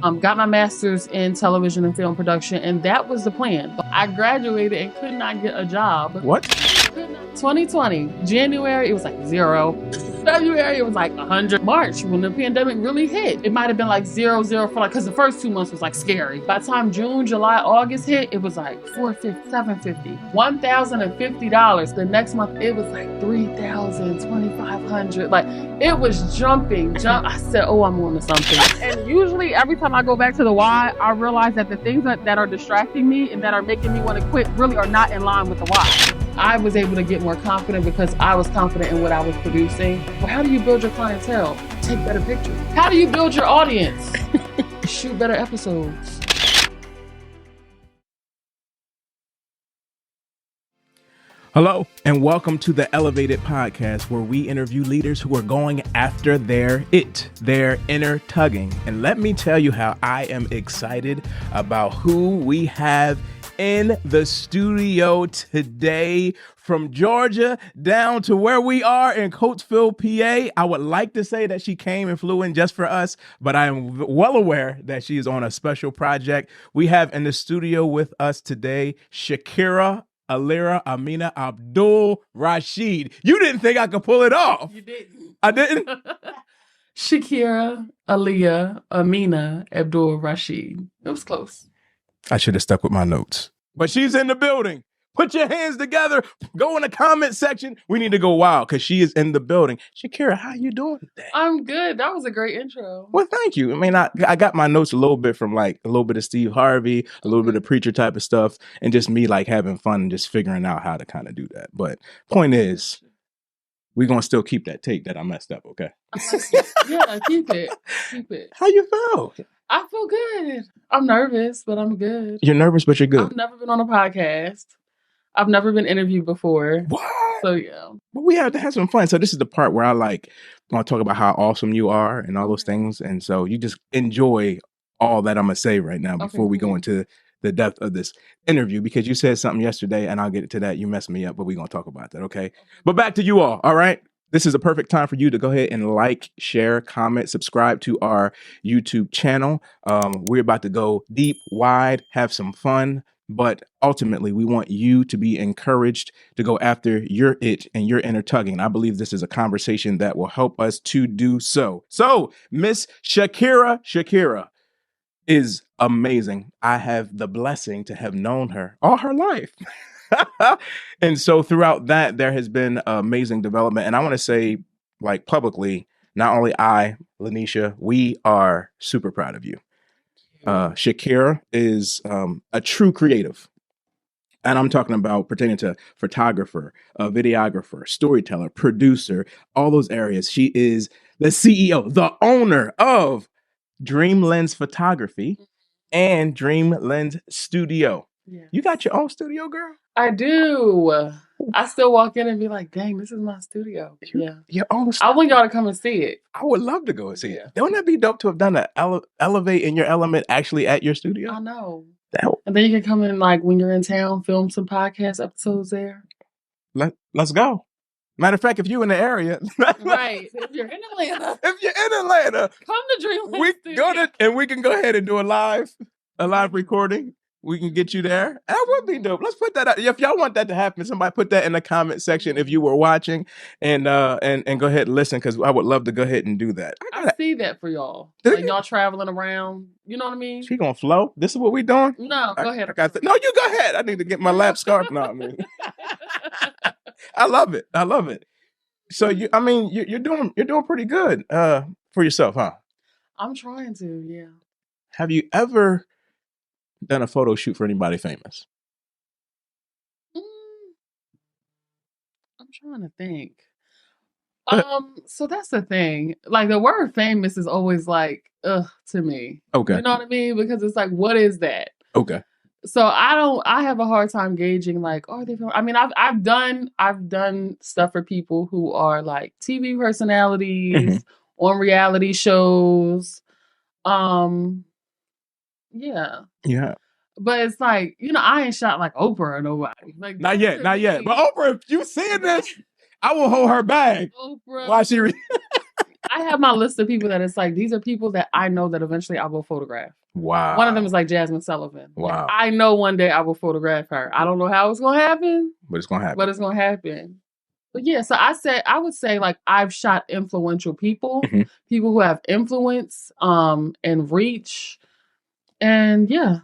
Got my master's in television and film production, and that was the plan. I graduated and could not get a job. What? 2020, January, it was like 0. February, it was like 100. March, when the pandemic really hit, it might have been like 0, 0 for like, because the first 2 months was like scary. By the time June, July, August hit, it was like $450, $750, $1,050. The next month, it was like $3,000, $2,500. Like, it was jumping. I said, oh, I'm on to something. And usually, every time I go back to the why, I realize that the things that are distracting me and that are making me want to quit really are not in line with the why. I was able to get more confident because I was confident in what I was producing. Well, how do you build your clientele? Take better pictures. How do you build your audience? Shoot better episodes. Hello, and welcome to the Elevate I.T podcast, where we interview leaders who are going after their inner tugging. And let me tell you how I am excited about who we have in the studio today, from Georgia down to where we are in Coatesville, PA. I would like to say that she came and flew in just for us, but I am well aware that she is on a special project. We have in the studio with us today, Shakirah Abdul Rashid. You didn't think I could pull it off. You didn't. I didn't? Shakirah Abdul Rashid. It was close. I should have stuck with my notes. But she's in the building. Put your hands together. Go in the comment section. We need to go wild because she is in the building. Shakirah, how you doing today? I'm good. That was a great intro. Well, thank you. I mean, I got my notes a little bit from like a little bit of Steve Harvey, a little bit of preacher type of stuff, and just me like having fun and just figuring out how to kind of do that. But point is, we're going to still keep that take that I messed up, okay? Yeah, keep it. Keep it. How you feel? I feel good. I'm nervous, but I'm good. You're nervous, but you're good. I've never been on a podcast. I've never been interviewed before. What? So, yeah. But we have to have some fun. So this is the part where I want to talk about how awesome you are and all those things. And so you just enjoy all that I'm going to say right now before we go into the depth of this interview, because you said something yesterday, and I'll get to that. You messed me up, but we're going to talk about that, okay? But back to you all right? This is a perfect time for you to go ahead and like, share, comment, subscribe to our YouTube channel. We're about to go deep, wide, have some fun, but ultimately we want you to be encouraged to go after your it and your inner tugging. And I believe this is a conversation that will help us to do so. So Miss Shakirah is amazing. I have the blessing to have known her all her life. And so throughout that, there has been amazing development. And I want to say, like, publicly, not only I, Lanisha, we are super proud of you. Shakirah is a true creative. And I'm talking about pertaining to photographer, videographer, storyteller, producer, all those areas. She is the CEO, the owner of Dream Lens Photography and Dream Lens Studio. Yeah. You got your own studio, girl? I do. I still walk in and be like, dang, this is my studio. Your own studio. I want y'all to come and see it. I would love to go and see it. Wouldn't that be dope to have done an Elevate in Your Element actually at your studio? I know. And then you can come in, like, when you're in town, film some podcast episodes there. Let's go. Matter of fact, if you're in the area. Right. If you're in Atlanta. Come to Dreamland Studio. And we can go ahead and do a live recording. We can get you there. That would be dope. Let's put that out. If y'all want that to happen, somebody put that in the comment section if you were watching, and go ahead and listen, because I would love to go ahead and do that. I see that for y'all. Like y'all traveling around. You know what I mean? She gonna flow. This is what we doing? No, go ahead. No, you go ahead. I need to get my lap scarf now. I love it. So you're doing pretty good for yourself, huh? I'm trying to, yeah. Have you ever done a photo shoot for anybody famous? I'm trying to think. So that's the thing. Like, the word famous is always like, to me. Okay. You know what I mean? Because it's like, what is that? Okay. So I have a hard time gauging, like, are they famous? I mean, I've done stuff for people who are like TV personalities on reality shows. Yeah. Yeah. But it's like, I ain't shot like Oprah or nobody. Like, not yet. But Oprah, if you seeing this, I will hold her bag. Oprah. Why she? I have my list of people that it's like, these are people that I know that eventually I will photograph. Wow. One of them is like Jasmine Sullivan. Wow. Like, I know one day I will photograph her. I don't know how it's going to happen. But it's going to happen. But yeah, so I would say like I've shot influential people, people who have influence, and reach. And yeah.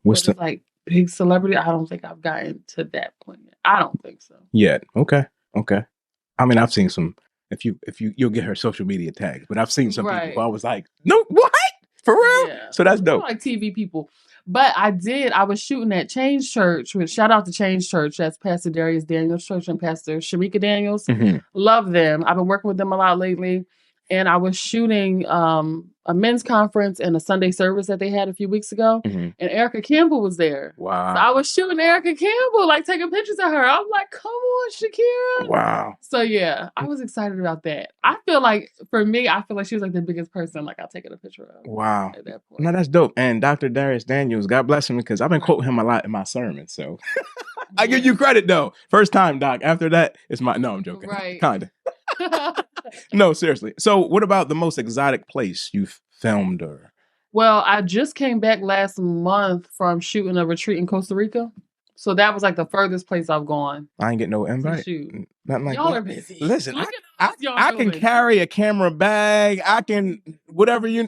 What's like big celebrity? I don't think I've gotten to that point yet. I don't think so. Yet. Okay. I mean, I've seen some, you'll get her social media tags, but I've seen some people who I was like, no, what? For real? Yeah. So that's dope. Like TV people. But I was shooting at Change Church, which shout out to Change Church. That's Pastor Darius Daniels' church and Pastor Shamika Daniels. Love them. I've been working with them a lot lately. And I was shooting a men's conference and a Sunday service that they had a few weeks ago. And Erica Campbell was there. Wow. So I was shooting Erica Campbell, like taking pictures of her. I'm like, come on, Shakirah. Wow. So yeah, I was excited about that. I feel like, for me, I feel like she was like the biggest person like I've taken a picture of. Wow. At that point. No, that's dope. And Dr. Darius Daniels, God bless him, because I've been quoting him a lot in my sermons. So I give you credit though. First time, Doc. After that, it's no, I'm joking. Right. Kinda. No, seriously. So what about the most exotic place you've filmed or? Well, I just came back last month from shooting a retreat in Costa Rica. So that was like the furthest place I've gone. I ain't getting no invite. Nothing like y'all that. are busy. Listen, I can carry a camera bag. I can whatever you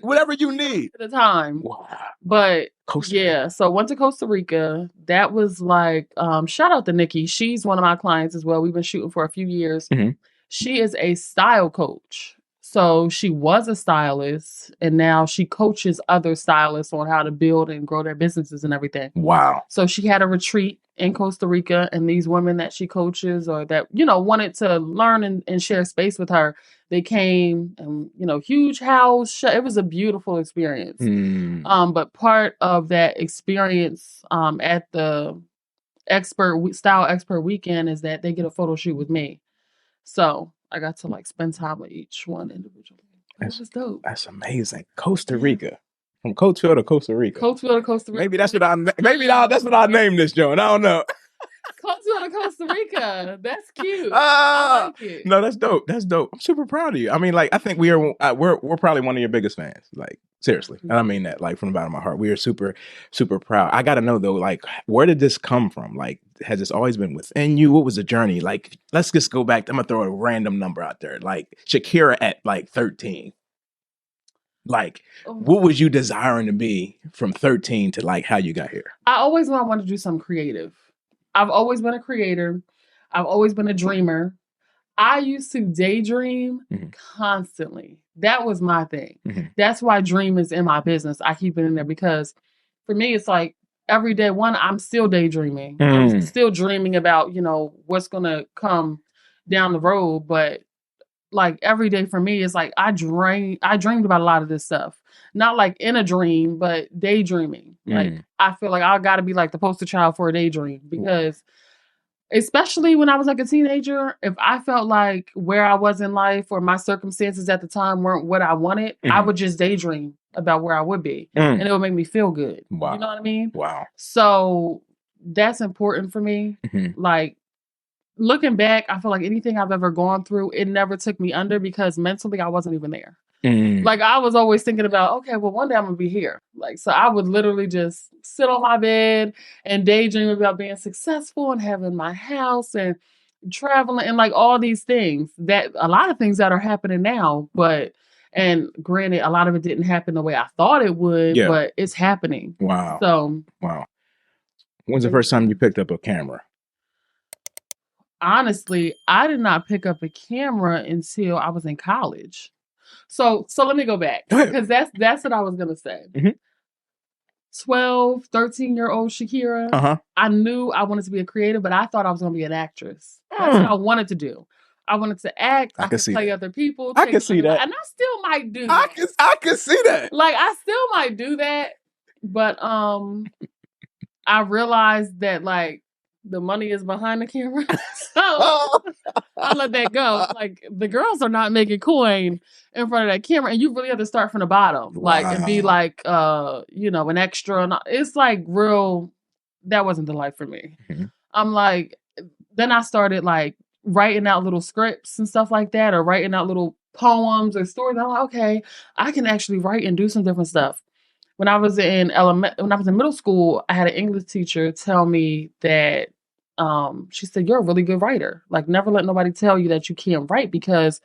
need. At the time. Wow. But yeah, so went to Costa Rica. That was like shout out to Nikki. She's one of my clients as well. We've been shooting for a few years. She is a style coach. So she was a stylist and now she coaches other stylists on how to build and grow their businesses and everything. Wow. So she had a retreat in Costa Rica, and these women that she coaches or that, wanted to learn and share space with her, they came and, huge house. It was a beautiful experience. But part of that experience at the style expert weekend is that they get a photo shoot with me. So I got to like spend time with each one individually. That was dope. That's amazing. Costa Rica. From Coatesville to Costa Rica. Coatesville to Costa Rica. Maybe that's what I named this joint. I don't know. Coatesville to Costa Rica. That's cute. I like it. No, that's dope. That's dope. I'm super proud of you. I mean, like, I think we're probably one of your biggest fans. Like, seriously. And I mean that, like, from the bottom of my heart. We are super, super proud. I got to know, though, like, where did this come from? Like, has this always been within you? What was the journey? Like, let's just go back. I'm going to throw a random number out there. Like, Shakirah at, like, 13. Like, what was you desiring to be from 13 to, like, how you got here? I always wanted to do something creative. I've always been a creator. I've always been a dreamer. I used to daydream constantly. That was my thing. That's why dream is in my business. I keep it in there because for me, it's like every day, I'm still daydreaming. I'm still dreaming about, what's going to come down the road. But like every day for me, it's like I dreamed about a lot of this stuff. Not like in a dream, but daydreaming. Like I feel like I got to be like the poster child for a daydream because especially when I was like a teenager, if I felt like where I was in life or my circumstances at the time weren't what I wanted, I would just daydream about where I would be and it would make me feel good. Wow. You know what I mean? Wow. So that's important for me. Like looking back, I feel like anything I've ever gone through, it never took me under because mentally I wasn't even there. Like I was always thinking about, okay, well, one day I'm gonna be here. Like, so I would literally just sit on my bed and daydream about being successful and having my house and traveling and like all these things that a lot of things that are happening now, and granted, a lot of it didn't happen the way I thought it would, but it's happening. Wow. So, wow. When's the first time you picked up a camera? Honestly, I did not pick up a camera until I was in college. So let me go back because that's what I was going to say. 12, 13-year-old Shakirah, I knew I wanted to be a creator, but I thought I was going to be an actress. That's what I wanted to do. I wanted to act. I could play other people. I can see that. And I still might do that. I can see that. Like, I still might do that. But I realized that, like, the money is behind the camera. So I let that go. Like the girls are not making coin in front of that camera. And you really have to start from the bottom. Like and be like an extra. It's like real, that wasn't the life for me. I'm like, then I started like writing out little scripts and stuff like that, or writing out little poems or stories. I'm like, okay, I can actually write and do some different stuff. When I was in middle school, I had an English teacher tell me that she said, "You're a really good writer. Like, never let nobody tell you that you can't write because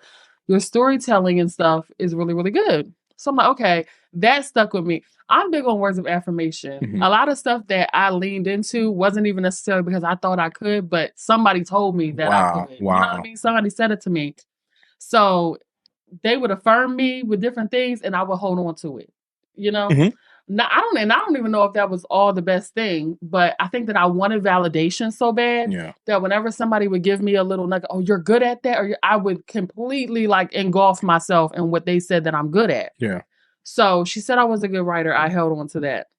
your storytelling and stuff is really, really good." So I'm like, okay, that stuck with me. I'm big on words of affirmation. A lot of stuff that I leaned into wasn't even necessarily because I thought I could, but somebody told me that I could. You know what I mean? Somebody said it to me. So they would affirm me with different things and I would hold on to it. You know? Now, I don't even know if that was all the best thing, but I think that I wanted validation so bad that whenever somebody would give me a little nugget, "Oh, you're good at that," or I would completely like engulf myself in what they said that I'm good at. Yeah. So she said I was a good writer. I held on to that.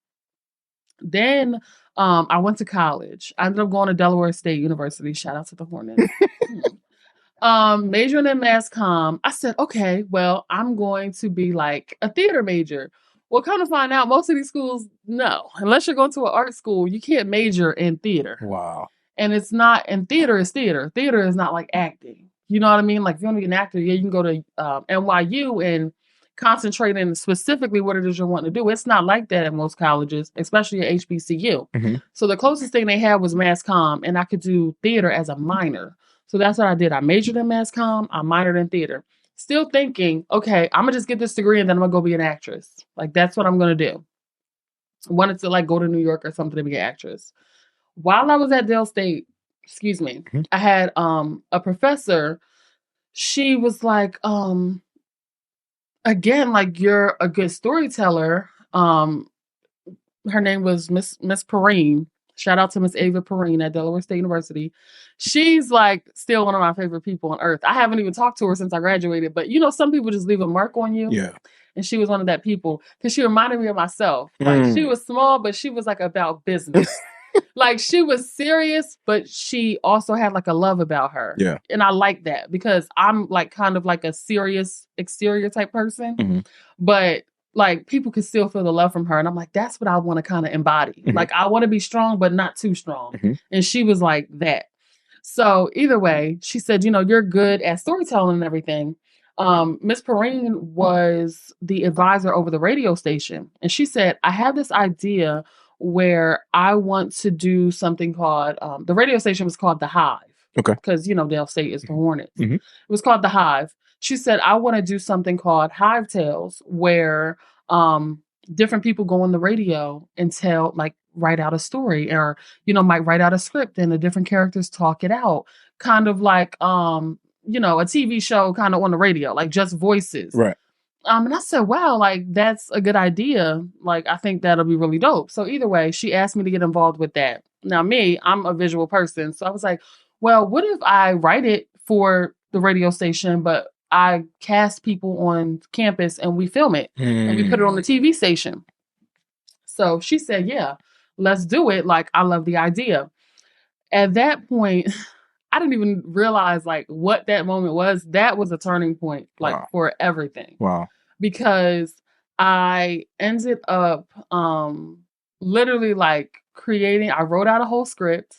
Then I went to college. I ended up going to Delaware State University. Shout out to the Hornets. Majoring in mass comm. I said, okay, well, I'm going to be like a theater major. Well, come to find out, most of these schools, no. Unless you're going to an art school, you can't major in theater. Wow. And it's not, and theater is theater. Theater is not like acting. You know what I mean? Like, if you want to be an actor, yeah, you can go to NYU and concentrate in specifically what it is you're wanting to do. It's not like that at most colleges, especially at HBCU. So the closest thing they had was mass comm, and I could do theater as a minor. So that's what I did. I majored in mass comm. I minored in theater. Still thinking, okay, I'm going to just get this degree and then I'm going to go be an actress. Like, that's what I'm going to do. I wanted to like go to New York or something to be an actress. While I was at Dell State, I had a professor. She was like, again, like, you're a good storyteller. Her name was Miss Perrine. Shout out to Miss Ava Perrine at Delaware State University. She's like still one of my favorite people on earth. I haven't even talked to her since I graduated, but you know, some people just leave a mark on you. Yeah. And she was one of that people because she reminded me of myself. Like, she was small, but she was like about business. Like, she was serious, but she also had like a love about her. Yeah. And I like that because I'm like kind of like a serious exterior type person, but like people could still feel the love from her. And I'm like, that's what I want to kind of embody. Like, I want to be strong, but not too strong. And she was like that. So either way, she said, you know, you're good at storytelling and everything. Miss Perrine was the advisor over the radio station. And she said, I have this idea where I want to do something called, the radio station was called The Hive. Okay. Because, you know, Dell State is the Hornets. It was called The Hive. She said, I want to do something called Hive Tales where different people go on the radio and tell, like, write out a story or, you know, might write out a script and the different characters talk it out. Kind of like, you know, a TV show kind of on the radio, like just voices. Right. And I said, wow, like, that's a good idea. Like, I think that'll be really dope. So either way, she asked me to get involved with that. Now, I'm a visual person. So I was like, well, what if I write it for the radio station, but I cast people on campus and we film it and we put it on the TV station. So she said, yeah, let's do it. Like, I love the idea. At that point, I didn't even realize like what that moment was. That was a turning point, like, for everything. Wow. Because I ended up literally like I wrote out a whole script.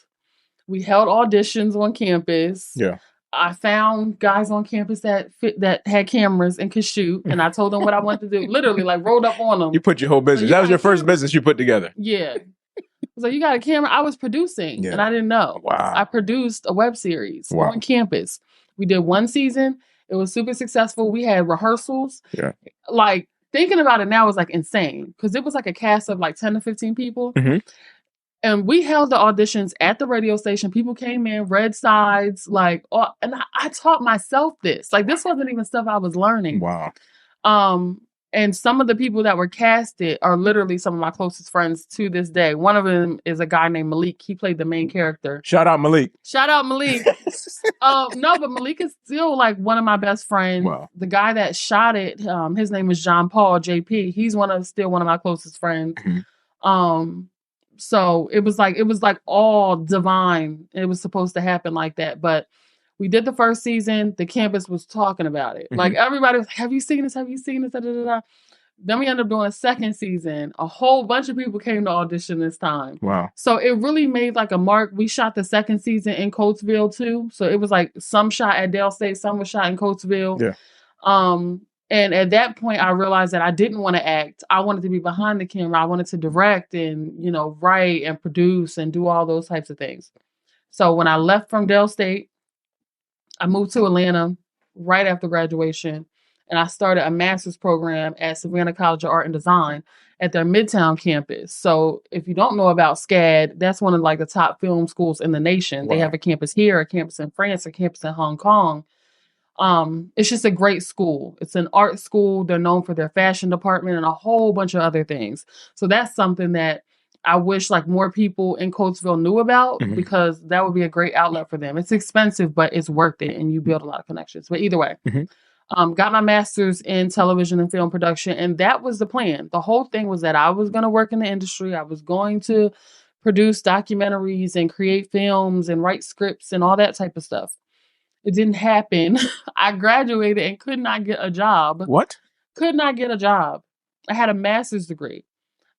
We held auditions on campus. Yeah. I found guys on campus that had cameras and could shoot, and I told them what I wanted to do. Literally, like, rolled up on them. You put your whole business. That was your first business you put together. Yeah. So you got a camera. I was producing, and I didn't know. Wow. I produced a web series on campus. We did one season. It was super successful. We had rehearsals. Yeah. Like, thinking about it now was like insane because it was like a cast of like 10 to 15 people. And we held the auditions at the radio station. People came in, read sides, like, and I taught myself this. Like, this wasn't even stuff I was learning. Wow. And some of the people that were casted are literally some of my closest friends to this day. One of them is a guy named Malik. He played the main character. Shout out Malik. No, but Malik is still like one of my best friends. Wow. The guy that shot it, his name is John Paul, JP. He's still one of my closest friends. So it was like all divine. It was supposed to happen like that. But we did the first season. The campus was talking about it. Like, everybody was like, have you seen this? Have you seen this? Da, da, da, da. Then we ended up doing a second season. A whole bunch of people came to audition this time. Wow. So it really made like a mark. We shot the second season in Coatesville too. So it was like some shot at Dell State, some was shot in Coatesville. Yeah. And at that point, I realized that I didn't want to act. I wanted to be behind the camera. I wanted to direct and, write and produce and do all those types of things. So when I left from Dell State, I moved to Atlanta right after graduation, and I started a master's program at Savannah College of Art and Design at their Midtown campus. So if you don't know about SCAD, that's one of like the top film schools in the nation. Wow. They have a campus here, a campus in France, a campus in Hong Kong. It's just a great school. It's an art school. They're known for their fashion department and a whole bunch of other things. So that's something that I wish like more people in Coatesville knew about, because that would be a great outlet for them. It's expensive, but it's worth it, and you build a lot of connections. But either way, got my master's in television and film production, and that was the plan. The whole thing was that I was going to work in the industry. I was going to produce documentaries and create films and write scripts and all that type of stuff. It didn't happen. I graduated and could not get a job. What? Could not get a job. I had a master's degree.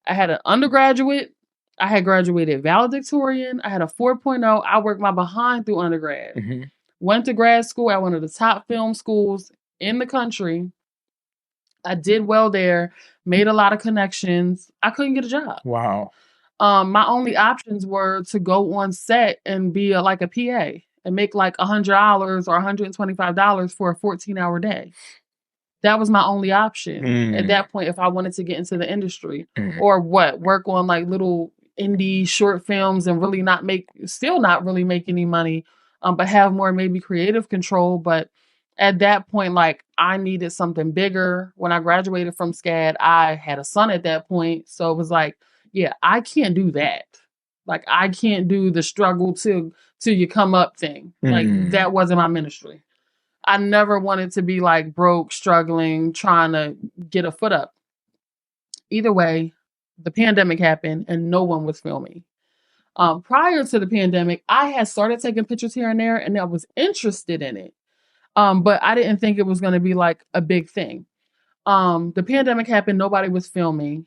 I had an undergraduate. I had graduated valedictorian. I had a 4.0. I worked my behind through undergrad. Went to grad school at one of the top film schools in the country. I did well there, made a lot of connections. I couldn't get a job. Wow. My only options were to go on set and be a PA and make like $100 or $125 for a 14-hour day. That was my only option at that point if I wanted to get into the industry. Or work on like little indie short films and still not really make any money, but have more maybe creative control. But at that point, like I needed something bigger. When I graduated from SCAD, I had a son at that point. So it was like, yeah, I can't do that. Like I can't do the struggle till you come up thing. Like that wasn't my ministry. I never wanted to be like broke, struggling, trying to get a foot up. Either way, the pandemic happened and no one was filming. Prior to the pandemic, I had started taking pictures here and there and I was interested in it. But I didn't think it was going to be like a big thing. The pandemic happened. Nobody was filming.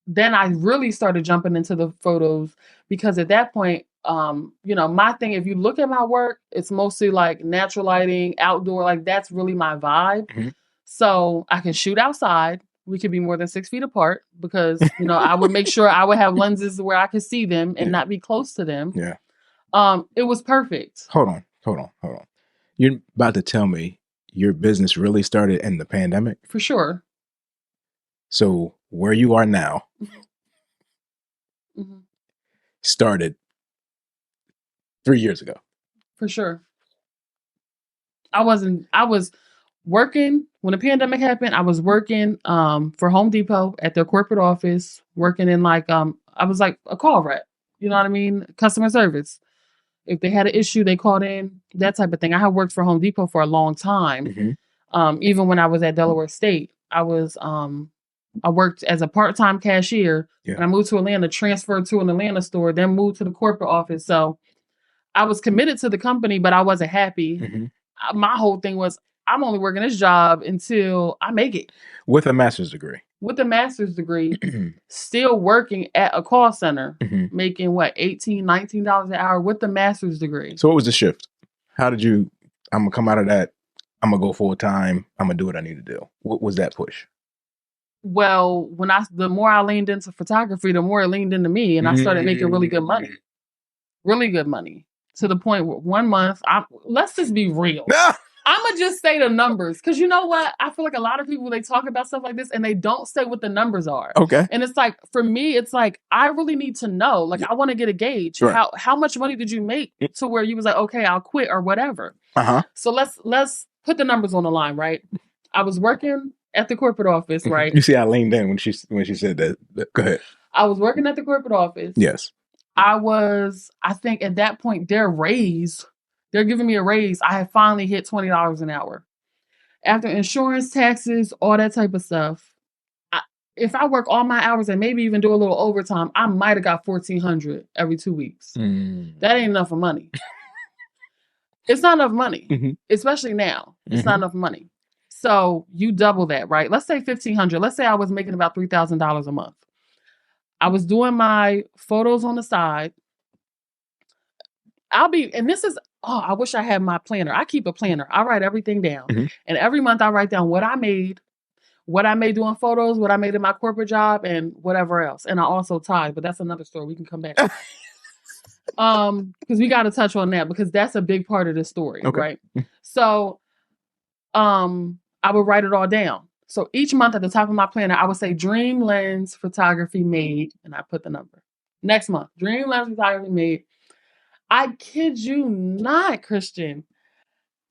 Then I really started jumping into the photos because at that point, my thing, if you look at my work, it's mostly like natural lighting, outdoor, like that's really my vibe. So I can shoot outside. We could be more than 6 feet apart because, I would make sure I would have lenses where I could see them and not be close to them. Yeah. It was perfect. Hold on. You're about to tell me your business really started in the pandemic? For sure. So where you are now started 3 years ago. For sure. I was working when the pandemic happened. I was working for Home Depot at their corporate office, working in I was like a call rep. You know what I mean? Customer service. If they had an issue, they called in, that type of thing. I had worked for Home Depot for a long time. Even when I was at Delaware State, I worked as a part-time cashier. When I moved to Atlanta, transferred to an Atlanta store, then moved to the corporate office. So I was committed to the company, but I wasn't happy. My whole thing was, I'm only working this job until I make it. With a master's degree. Still working at a call center, making $18, $19 an hour with the master's degree. So what was the shift? How did I'm going to come out of that, I'm going to go full time, I'm going to do what I need to do? What was that push? Well, the more I leaned into photography, the more it leaned into me, and I started making really good money. Really good money. To the point where 1 month, let's just be real. I'm going to just say the numbers. Because you know what? I feel like a lot of people, they talk about stuff like this and they don't say what the numbers are. Okay. And it's like, for me, it's like, I really need to know. Like, I want to get a gauge. Right. How much money did you make to where you was like, okay, I'll quit or whatever. So let's put the numbers on the line, right? I was working at the corporate office, right? You see, I leaned in when she said that. Go ahead. I was working at the corporate office. Yes. I think at that point, they're giving me a raise. I had finally hit $20 an hour. After insurance, taxes, all that type of stuff, if I work all my hours and maybe even do a little overtime, I might have got $1,400 every 2 weeks. That ain't enough of money. It's not enough money, especially now. It's not enough money. So you double that, right? Let's say $1,500. Let's say I was making about $3,000 a month. I was doing my photos on the side. Oh, I wish I had my planner. I keep a planner. I write everything down. And every month I write down what I made doing photos, what I made in my corporate job, and whatever else. And I also tithe, but that's another story. We can come back to that. Because we got to touch on that because that's a big part of the story, right? So, I would write it all down. So each month at the top of my planner, I would say Dream Lens Photography Made, and I put the number. Next month, Dream Lens Photography Made. I kid you not, Christian.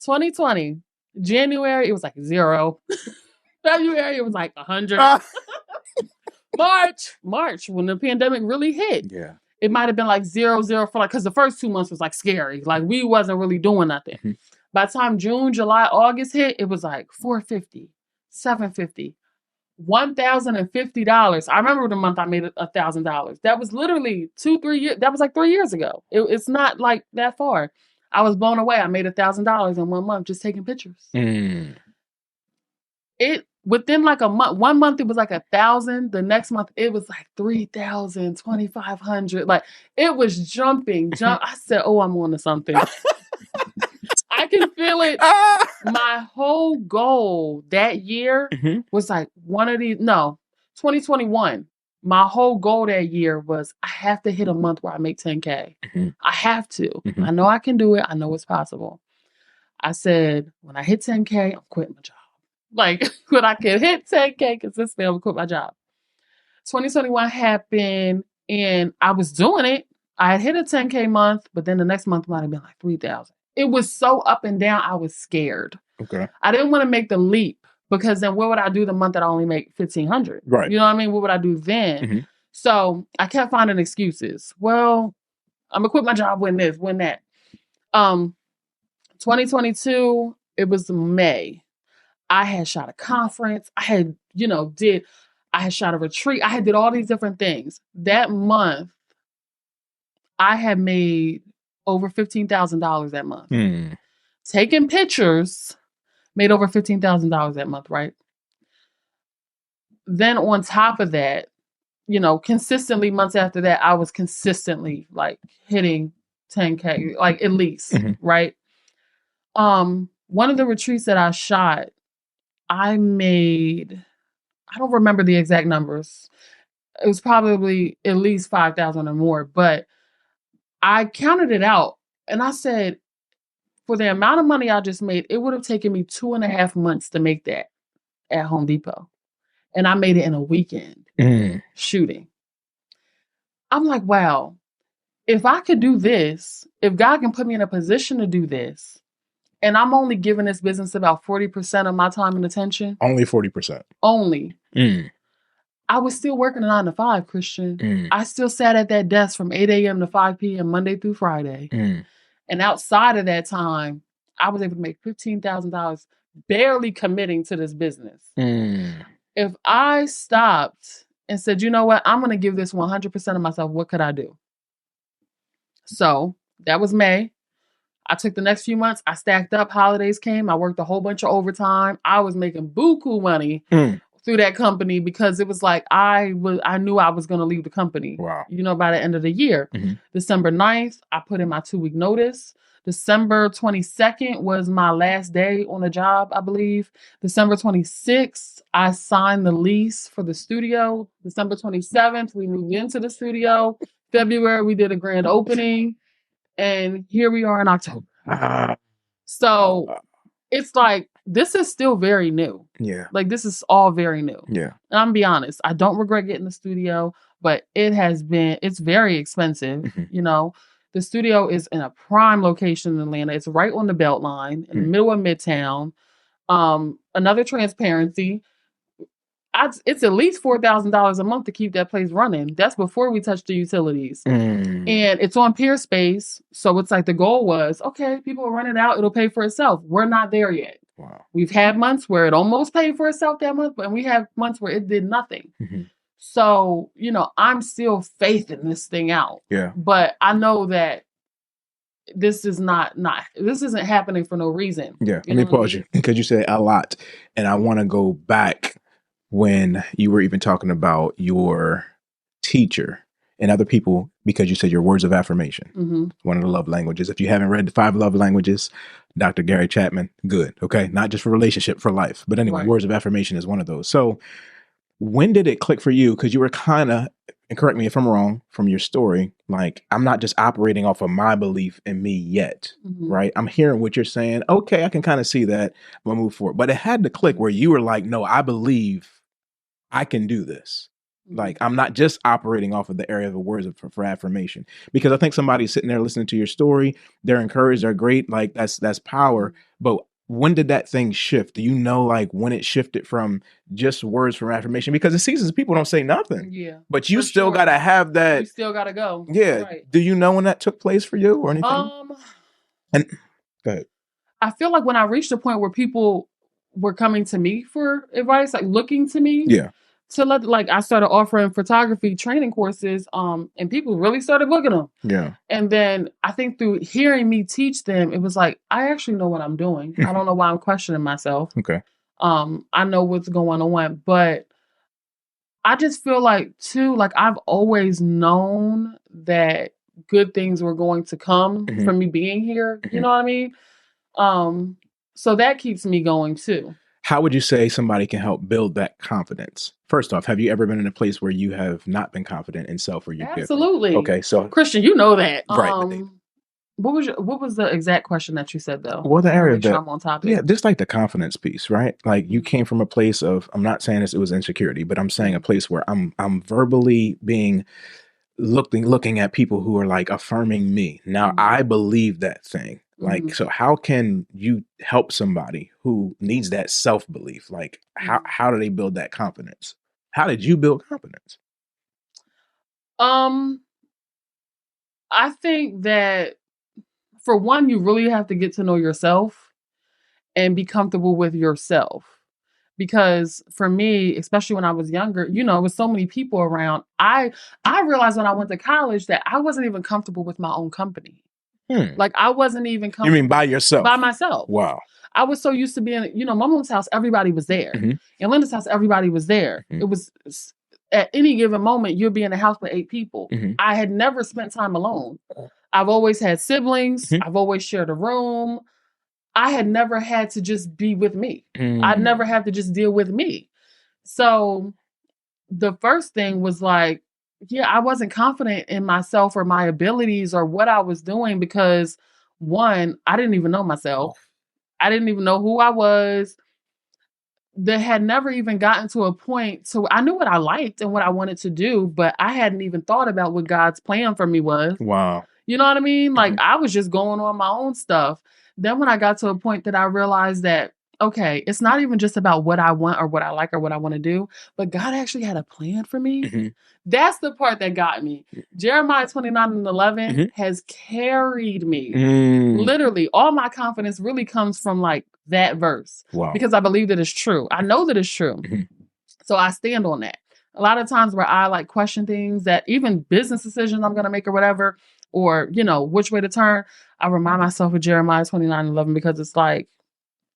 2020, January, it was like 0. February, it was like 100. March, when the pandemic really hit. Yeah. It might have been like 0 for like, because the first 2 months was like scary. Like we wasn't really doing nothing. By the time June, July, August hit, it was like $450, $750, $1,050. I remember the month I made $1,000. That was literally 2-3 years. That was like 3 years ago. It's not like that far. I was blown away. I made $1,000 in 1 month just taking pictures. It within like a month. 1 month it was like 1,000. The next month it was like 3,000, 2,500. Like it was jumping. I said, "Oh, I'm on to something." I can feel it. My whole goal that year was like 2021. My whole goal that year was I have to hit a month where I make 10K. I have to. I know I can do it. I know it's possible. I said, when I hit 10K, I'm quitting my job. Like when I can hit 10K consistently, I'm gonna quit my job. 2021 happened and I was doing it. I had hit a 10K month, but then the next month might have been like 3,000. It was so up and down. I was scared. Okay. I didn't want to make the leap because then what would I do the month that I only make 1,500? Right. You know what I mean? What would I do then? So I kept finding excuses. Well, I'm gonna quit my job when this, when that. 2022, it was May. I had shot a conference. I had, I had shot a retreat. I had did all these different things. That month, I had made over $15,000 that month. Taking pictures, made over $15,000 that month, right? Then on top of that, consistently months after that, I was consistently like hitting 10K, like at least, right? One of the retreats that I shot, I don't remember the exact numbers. It was probably at least 5,000 or more, but I counted it out and I said, for the amount of money I just made, it would have taken me 2.5 months to make that at Home Depot. And I made it in a weekend shooting. I'm like, wow, if I could do this, if God can put me in a position to do this, and I'm only giving this business about 40% of my time and attention. Only 40%. Only. I was still working a 9 to 5, Christian. I still sat at that desk from 8 a.m. to 5 p.m. Monday through Friday. And outside of that time, I was able to make $15,000 barely committing to this business. If I stopped and said, you know what, I'm going to give this 100% of myself, what could I do? So that was May. I took the next few months. I stacked up. Holidays came. I worked a whole bunch of overtime. I was making buku money through that company because it was like I knew I was going to leave the company. Wow. By the end of the year. December 9th, I put in my 2-week notice. December 22nd was my last day on the job, I believe. December 26th, I signed the lease for the studio. December 27th, we moved into the studio. February, we did a grand opening. And here we are in October. So it's like, this is still very new. Yeah. Like, this is all very new. Yeah. And I'm gonna be honest, I don't regret getting the studio, but it's very expensive. The studio is in a prime location in Atlanta. It's right on the Beltline in the middle of Midtown. Another transparency. It's at least $4,000 a month to keep that place running. That's before we touch the utilities. And it's on peer space. So it's like the goal was, okay, people will rent it out. It'll pay for itself. We're not there yet. Wow. We've had months where it almost paid for itself that month, but we have months where it did nothing. So, I'm still faithing this thing out. Yeah. But I know that this is this isn't happening for no reason. Yeah. Let me pause you because you said a lot. And I want to go back when you were even talking about your teacher and other people, because you said your words of affirmation, one of the love languages. If you haven't read the 5 love languages, Dr. Gary Chapman, good. Okay. Not just for relationship, for life. But anyway, words of affirmation is one of those. So when did it click for you? Because you were kind of, and correct me if I'm wrong from your story, like, I'm not just operating off of my belief in me yet, right? I'm hearing what you're saying. Okay, I can kind of see that. I'm gonna move forward. But it had to click where you were like, no, I believe I can do this. Like, I'm not just operating off of the area of the words for affirmation. Because I think somebody's sitting there listening to your story, they're encouraged, they're great. Like, that's power. But when did that thing shift? Do you know, like, when it shifted from just words for affirmation? Because it seasons people don't say nothing. Yeah. But you still got to have that. You still got to go. Yeah. Right. Do you know when that took place for you or anything? And go ahead. I feel like when I reached a point where people were coming to me for advice, like looking to me. Yeah. So like I started offering photography training courses, and people really started booking them. Yeah. And then I think through hearing me teach them, it was like, I actually know what I'm doing. I don't know why I'm questioning myself. Okay. I know what's going on, but I just feel like too, like I've always known that good things were going to come from me being here. You know what I mean? So that keeps me going too. How would you say somebody can help build that confidence? First off, have you ever been in a place where you have not been confident in self or your gift? Absolutely. Okay, so Christian, you know that. Right. What was the exact question that you said though? Well, the area that I'm on topic. Yeah, just like the confidence piece, right? Like you came from a place of, I'm not saying it was insecurity, but I'm saying a place where I'm verbally being looking at people who are like affirming me. Now I believe that thing. Like, so how can you help somebody who needs that self-belief? Like, how do they build that confidence? How did you build confidence? I think that for one, you really have to get to know yourself and be comfortable with yourself. Because for me, especially when I was younger, you know, with so many people around, I realized when I went to college that I wasn't even comfortable with my own company. Like I wasn't even comfortable. You mean by yourself? By myself. Wow. I was so used to being, you know, my mom's house, everybody was there. In Linda's house, everybody was there. It was at any given moment, you'll be in a house with 8 people. I had never spent time alone. I've always had siblings. I've always shared a room. I had never had to just be with me. I'd never had to just deal with me. So the first thing was like, yeah, I wasn't confident in myself or my abilities or what I was doing because one, I didn't even know myself. I didn't even know who I was. That had never even gotten to a point. So I knew what I liked and what I wanted to do, but I hadn't even thought about what God's plan for me was. Wow. You know what I mean? Like I was just going on my own stuff. Then when I got to a point that I realized that, okay, it's not even just about what I want or what I like or what I want to do, but God actually had a plan for me. That's the part that got me. Jeremiah 29:11 has carried me. Literally, all my confidence really comes from like that verse. Wow. Because I believe that it's true. I know that it's true. So I stand on that. A lot of times where I like question things that even business decisions I'm going to make or whatever, or, you know, which way to turn, I remind myself of Jeremiah 29:11 because it's like,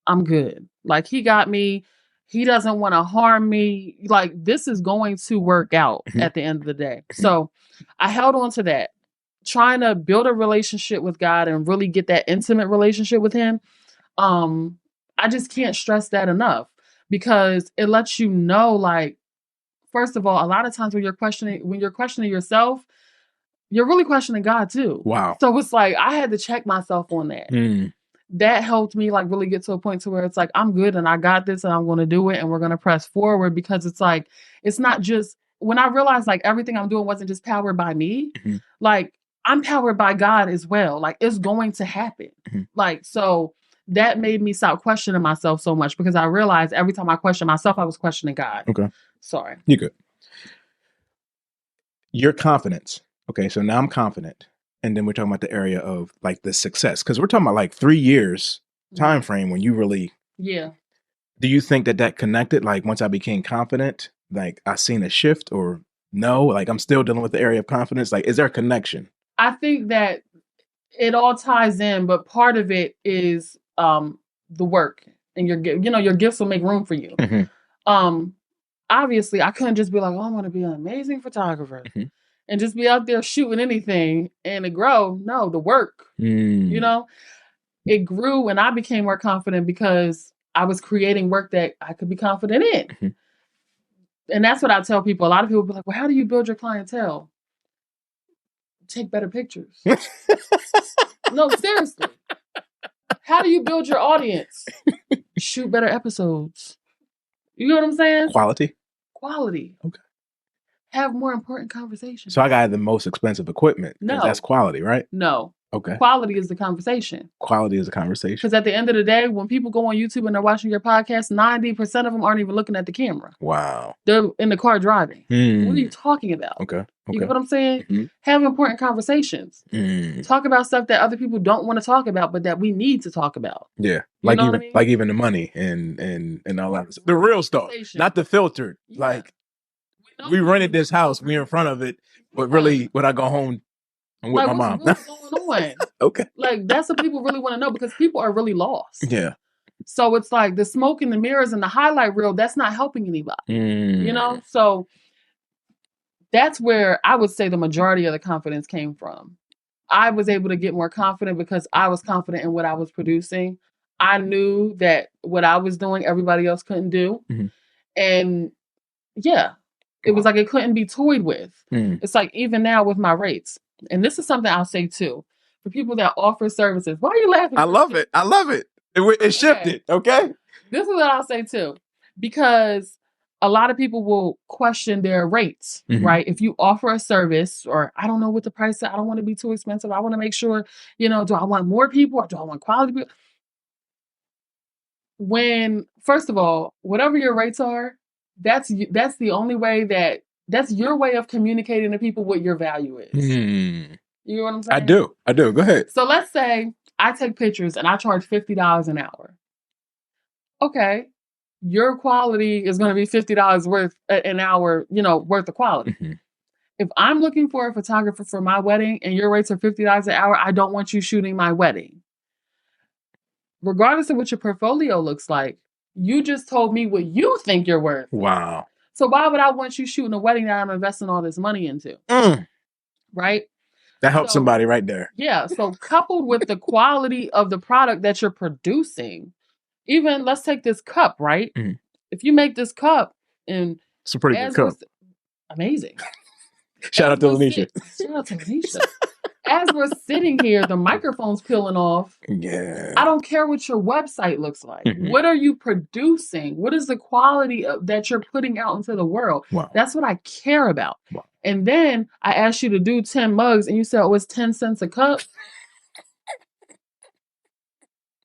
I'm good. Like he got me. He doesn't want to harm me. Like this is going to work out at the end of the day. So I held on to that, trying to build a relationship with God and really get that intimate relationship with him. I just can't stress that enough because it lets you know, like, first of all, a lot of times when you're questioning yourself, you're really questioning God too. Wow. So it's like, I had to check myself on that. That helped me like really get to a point to where it's like, I'm good and I got this and I'm going to do it and we're going to press forward because it's like, it's not just when I realized like everything I'm doing wasn't just powered by me, like I'm powered by God as well. Like it's going to happen. Like, so that made me stop questioning myself so much because I realized every time I questioned myself, I was questioning God. Okay. Sorry. You're good. Your confidence. Okay. So now I'm confident. And then we're talking about the area of like the success. Cause we're talking about like 3 years time frame when you really. Yeah. Do you think that connected? Like once I became confident, like I seen a shift or no, like I'm still dealing with the area of confidence. Like, is there a connection? I think that it all ties in, but part of it is the work and your gifts will make room for you. Obviously I couldn't just be like, oh, I'm going to be an amazing photographer. and just be out there shooting anything and it grow. No, the work, you know, it grew and I became more confident because I was creating work that I could be confident in. And that's what I tell people. A lot of people be like, well, how do you build your clientele? Take better pictures. No, seriously. How do you build your audience? Shoot better episodes. You know what I'm saying? Quality. Okay. Have more important conversations. So I got the most expensive equipment. No. That's quality, right? No. Okay. Quality is the conversation. Quality is a conversation. Because at the end of the day, when people go on YouTube and they're watching your podcast, 90% of them aren't even looking at the camera. Wow. They're in the car driving. What are you talking about? Okay. You get what I'm saying? Have important conversations. Talk about stuff that other people don't want to talk about, but that we need to talk about. Yeah. Like even the money and all that. The real stuff. Not the filtered. Yeah. Like we rented this house, we're in front of it, but really when I go home, I'm with my mom. What's really going on? Okay. Like that's what people really want to know because people are really lost. Yeah. So it's like the smoke and the mirrors and the highlight reel, that's not helping anybody. You know? So that's where I would say the majority of the confidence came from. I was able to get more confident because I was confident in what I was producing. I knew that what I was doing, everybody else couldn't do. And yeah, it was like it couldn't be toyed with. It's like even now with my rates. And this is something I'll say too. For people that offer services, why are you laughing? I love it. I love it. It shifted. Okay. This is what I'll say too. Because a lot of people will question their rates, right? If you offer a service or I don't know what the price is, I don't want to be too expensive. I want to make sure, you know, do I want more people or do I want quality people? When, first of all, whatever your rates are, that's the only way that's your way of communicating to people what your value is. You know what I'm saying? I do. Go ahead. So let's say I take pictures and I charge $50 an hour. Okay. Your quality is going to be $50 worth an hour, you know, worth of quality. If I'm looking for a photographer for my wedding and your rates are $50 an hour, I don't want you shooting my wedding. Regardless of what your portfolio looks like, you just told me what you think you're worth. Wow. So why would I want you shooting a wedding that I'm investing all this money into? Right? That helps somebody right there. Yeah. So coupled with the quality of the product that you're producing, even let's take this cup, right? If you make this cup and it's a pretty good cup. Amazing. Shout out to Lanisha. Shout out to Lanisha. As we're sitting here, the microphone's peeling off. Yeah. I don't care what your website looks like. What are you producing? What is the quality that you're putting out into the world? Wow. That's what I care about. Wow. And then I asked you to do 10 mugs and you said, oh, it's 10 cents a cup.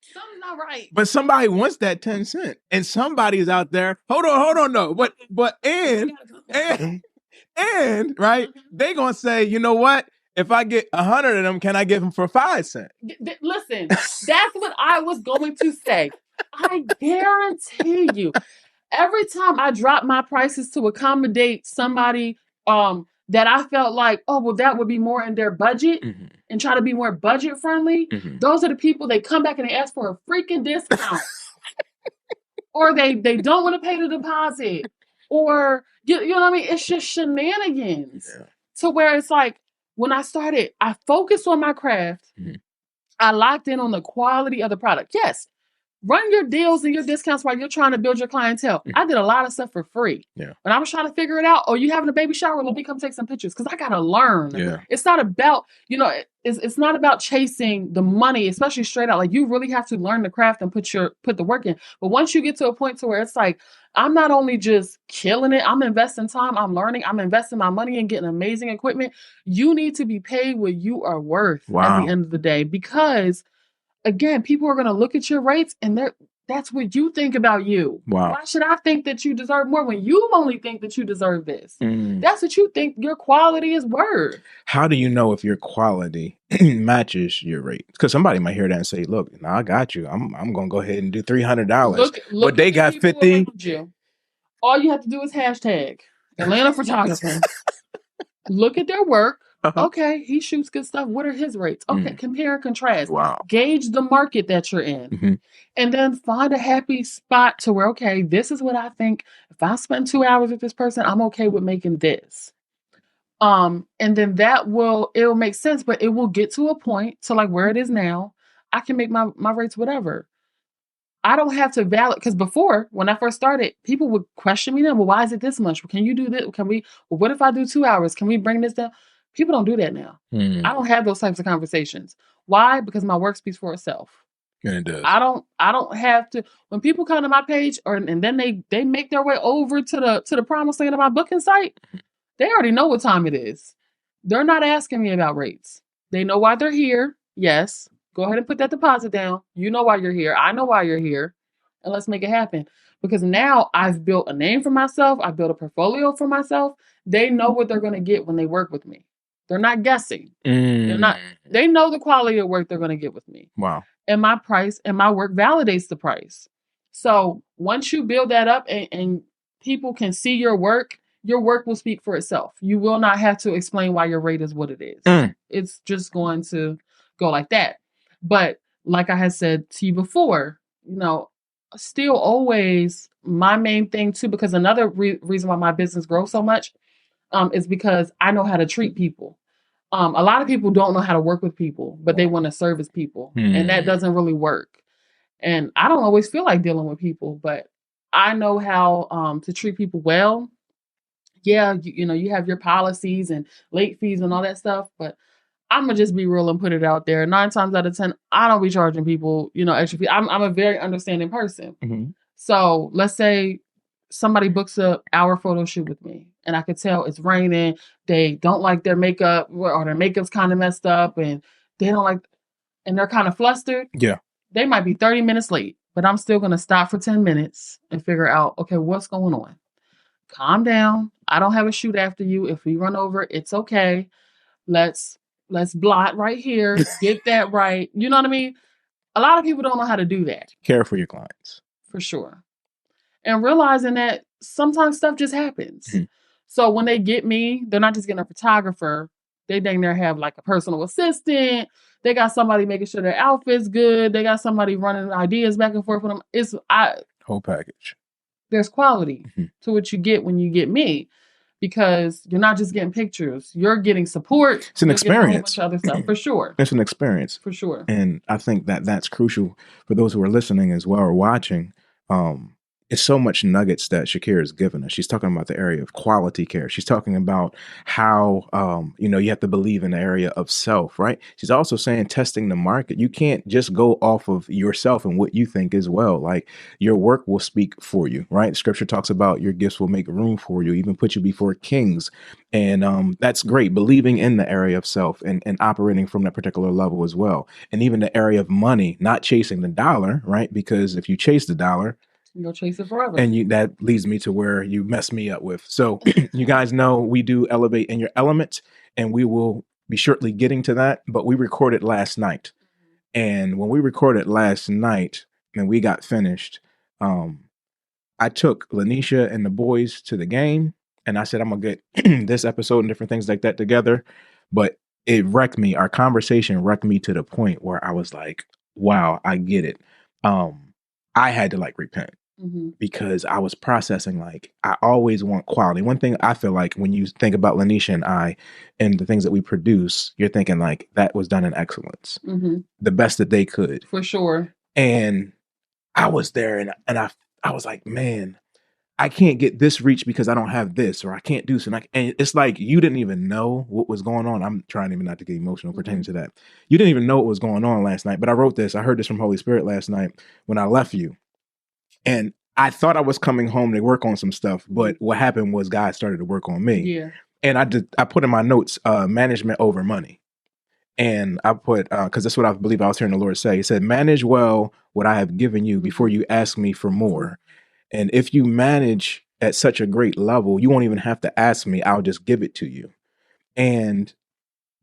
Something's not right. But somebody wants that 10 cents. And somebody is out there. Hold on, no. And right, they gonna say, you know what? If I get 100 of them, can I get them for 5 cents? Listen, that's what I was going to say. I guarantee you, every time I drop my prices to accommodate somebody that I felt like, oh, well, that would be more in their budget and try to be more budget friendly, those are the people they come back and they ask for a freaking discount. Or they don't want to pay the deposit. Or, you know what I mean? It's just shenanigans. Yeah. To where it's like, when I started, I focused on my craft. I locked in on the quality of the product. Yes, run your deals and your discounts while you're trying to build your clientele. I did a lot of stuff for free. Yeah. When I was trying to figure it out, oh, you having a baby shower? Let me come take some pictures because I got to learn. Yeah. It's not about, you know, it's not about chasing the money, especially straight out. Like you really have to learn the craft and put the work in. But once you get to a point to where it's like, I'm not only just killing it, I'm investing time, I'm learning, I'm investing my money and getting amazing equipment. You need to be paid what you are worth at the end of the day. Because again, people are going to look at your rates and that's what you think about you. Wow. Why should I think that you deserve more when you only think that you deserve this? That's what you think your quality is worth. How do you know if your quality matches your rate? Because somebody might hear that and say, look, no, I got you. I'm going to go ahead and do $300. Look but they got 50. All you have to do is hashtag Atlanta photographer. Look at their work. Okay, he shoots good stuff. What are his rates? Okay, compare and contrast. Wow. Gauge the market that you're in. And then find a happy spot to where, okay, this is what I think. If I spend 2 hours with this person, I'm okay with making this. And then it'll make sense, but it will get to a point to like where it is now. I can make my rates whatever. I don't have to because before, when I first started, people would question me then, well, why is it this much? Can you do this? What if I do 2 hours? Can we bring this down? People don't do that now. I don't have those types of conversations. Why? Because my work speaks for itself. And it does. I don't have to, when people come to my page and then they make their way over to the promised land of my booking site, they already know what time it is. They're not asking me about rates. They know why they're here. Yes. Go ahead and put that deposit down. You know why you're here. I know why you're here. And let's make it happen. Because now I've built a name for myself. I've built a portfolio for myself. They know what they're going to get when they work with me. They're not guessing. They know the quality of work they're going to get with me. Wow. And my price and my work validates the price. So once you build that up and people can see your work will speak for itself. You will not have to explain why your rate is what it is. It's just going to go like that. But like I had said to you before, still always my main thing too, because another reason why my business grows so much is because I know how to treat people. A lot of people don't know how to work with people, but they want to service people. And that doesn't really work. And I don't always feel like dealing with people, but I know how to treat people well. Yeah, you have your policies and late fees and all that stuff, but I'm gonna just be real and put it out there. 9 times out of 10, I don't be charging people, extra fee. I'm a very understanding person. Mm-hmm. So let's say somebody books a hour photo shoot with me, and I could tell it's raining. They don't like their makeup, or their makeup's kind of messed up, and they don't like, and they're kind of flustered. Yeah, they might be 30 minutes late, but I'm still gonna stop for 10 minutes and figure out, okay, what's going on? Calm down. I don't have a shoot after you. If we run over, it's okay. Let's blot right here. Get that right. You know what I mean? A lot of people don't know how to do that. Care for your clients. For sure. And realizing that sometimes stuff just happens. So when they get me, they're not just getting a photographer. They dang near have like a personal assistant. They got somebody making sure their outfit's good. They got somebody running ideas back and forth with them. Whole package. There's quality to what you get when you get me, because you're not just getting pictures. You're getting support. It's an experience. A whole bunch of other stuff, for sure. It's an experience. For sure. And I think that that's crucial for those who are listening as well or watching. It's so much nuggets that Shakirah has given us. She's talking about the area of quality care. She's talking about how, you have to believe in the area of self, right? She's also saying testing the market. You can't just go off of yourself and what you think is well. Like, your work will speak for you, right? Scripture talks about your gifts will make room for you, even put you before kings. And that's great. Believing in the area of self and operating from that particular level as well. And even the area of money, not chasing the dollar, right? Because if you chase the dollar, you'll chase it forever. And that leads me to where you mess me up with. So you guys know we do Elevate in Your Element, and we will be shortly getting to that. But we recorded last night. And when we recorded last night and we got finished, I took Lanisha and the boys to the game. And I said, I'm going to get this episode and different things like that together. But it wrecked me. Our conversation wrecked me to the point where I was like, wow, I get it. I had to repent. Because I was processing, I always want quality. One thing I feel like when you think about Lanisha and I and the things that we produce, you're thinking that was done in excellence, the best that they could. For sure. And I was there and I was like, man, I can't get this reach because I don't have this, or I can't do so. And it's like, you didn't even know what was going on. I'm trying even not to get emotional pertaining to that. You didn't even know what was going on last night. But I wrote this. I heard this from Holy Spirit last night when I left you. And I thought I was coming home to work on some stuff, but what happened was God started to work on me. Yeah. And I put in my notes, management over money. And I put, because that's what I believe I was hearing the Lord say. He said, manage well what I have given you before you ask me for more. And if you manage at such a great level, you won't even have to ask me. I'll just give it to you. And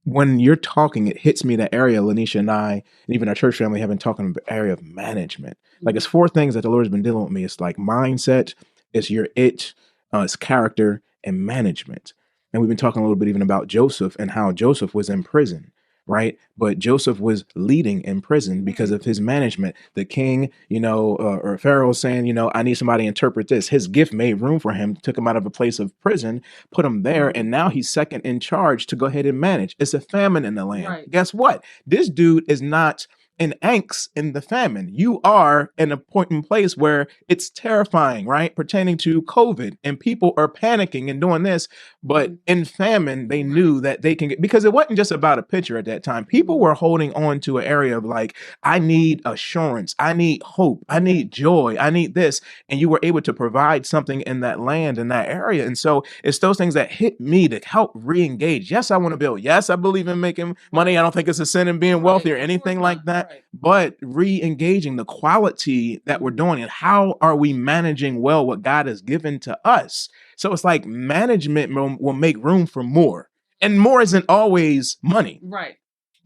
when you're talking, it hits me the area Lanisha and I, and even our church family, have been talking about the area of management. It's 4 things that the Lord has been dealing with me. It's mindset, it's it's character, and management. And we've been talking a little bit even about Joseph and how Joseph was in prison. right? But Joseph was leading in prison because of his management. The king, or Pharaoh saying, I need somebody to interpret this. His gift made room for him, took him out of a place of prison, put him there, and now he's second in charge to go ahead and manage. It's a famine in the land. Right. Guess what? This dude is not in angst in the famine. You are in a point in place where it's terrifying, right? Pertaining to COVID, and people are panicking and doing this. But in famine, they knew that they can get, because it wasn't just about a picture at that time. People were holding on to an area of like, I need assurance, I need hope, I need joy, I need this. And you were able to provide something in that land, in that area. And so it's those things that hit me to help re-engage. Yes, I want to build. Yes, I believe in making money. I don't think it's a sin in being wealthy or anything like that. Right. But re-engaging the quality that we're doing and how are we managing well what God has given to us. So it's like management will make room for more, and more isn't always money. Right.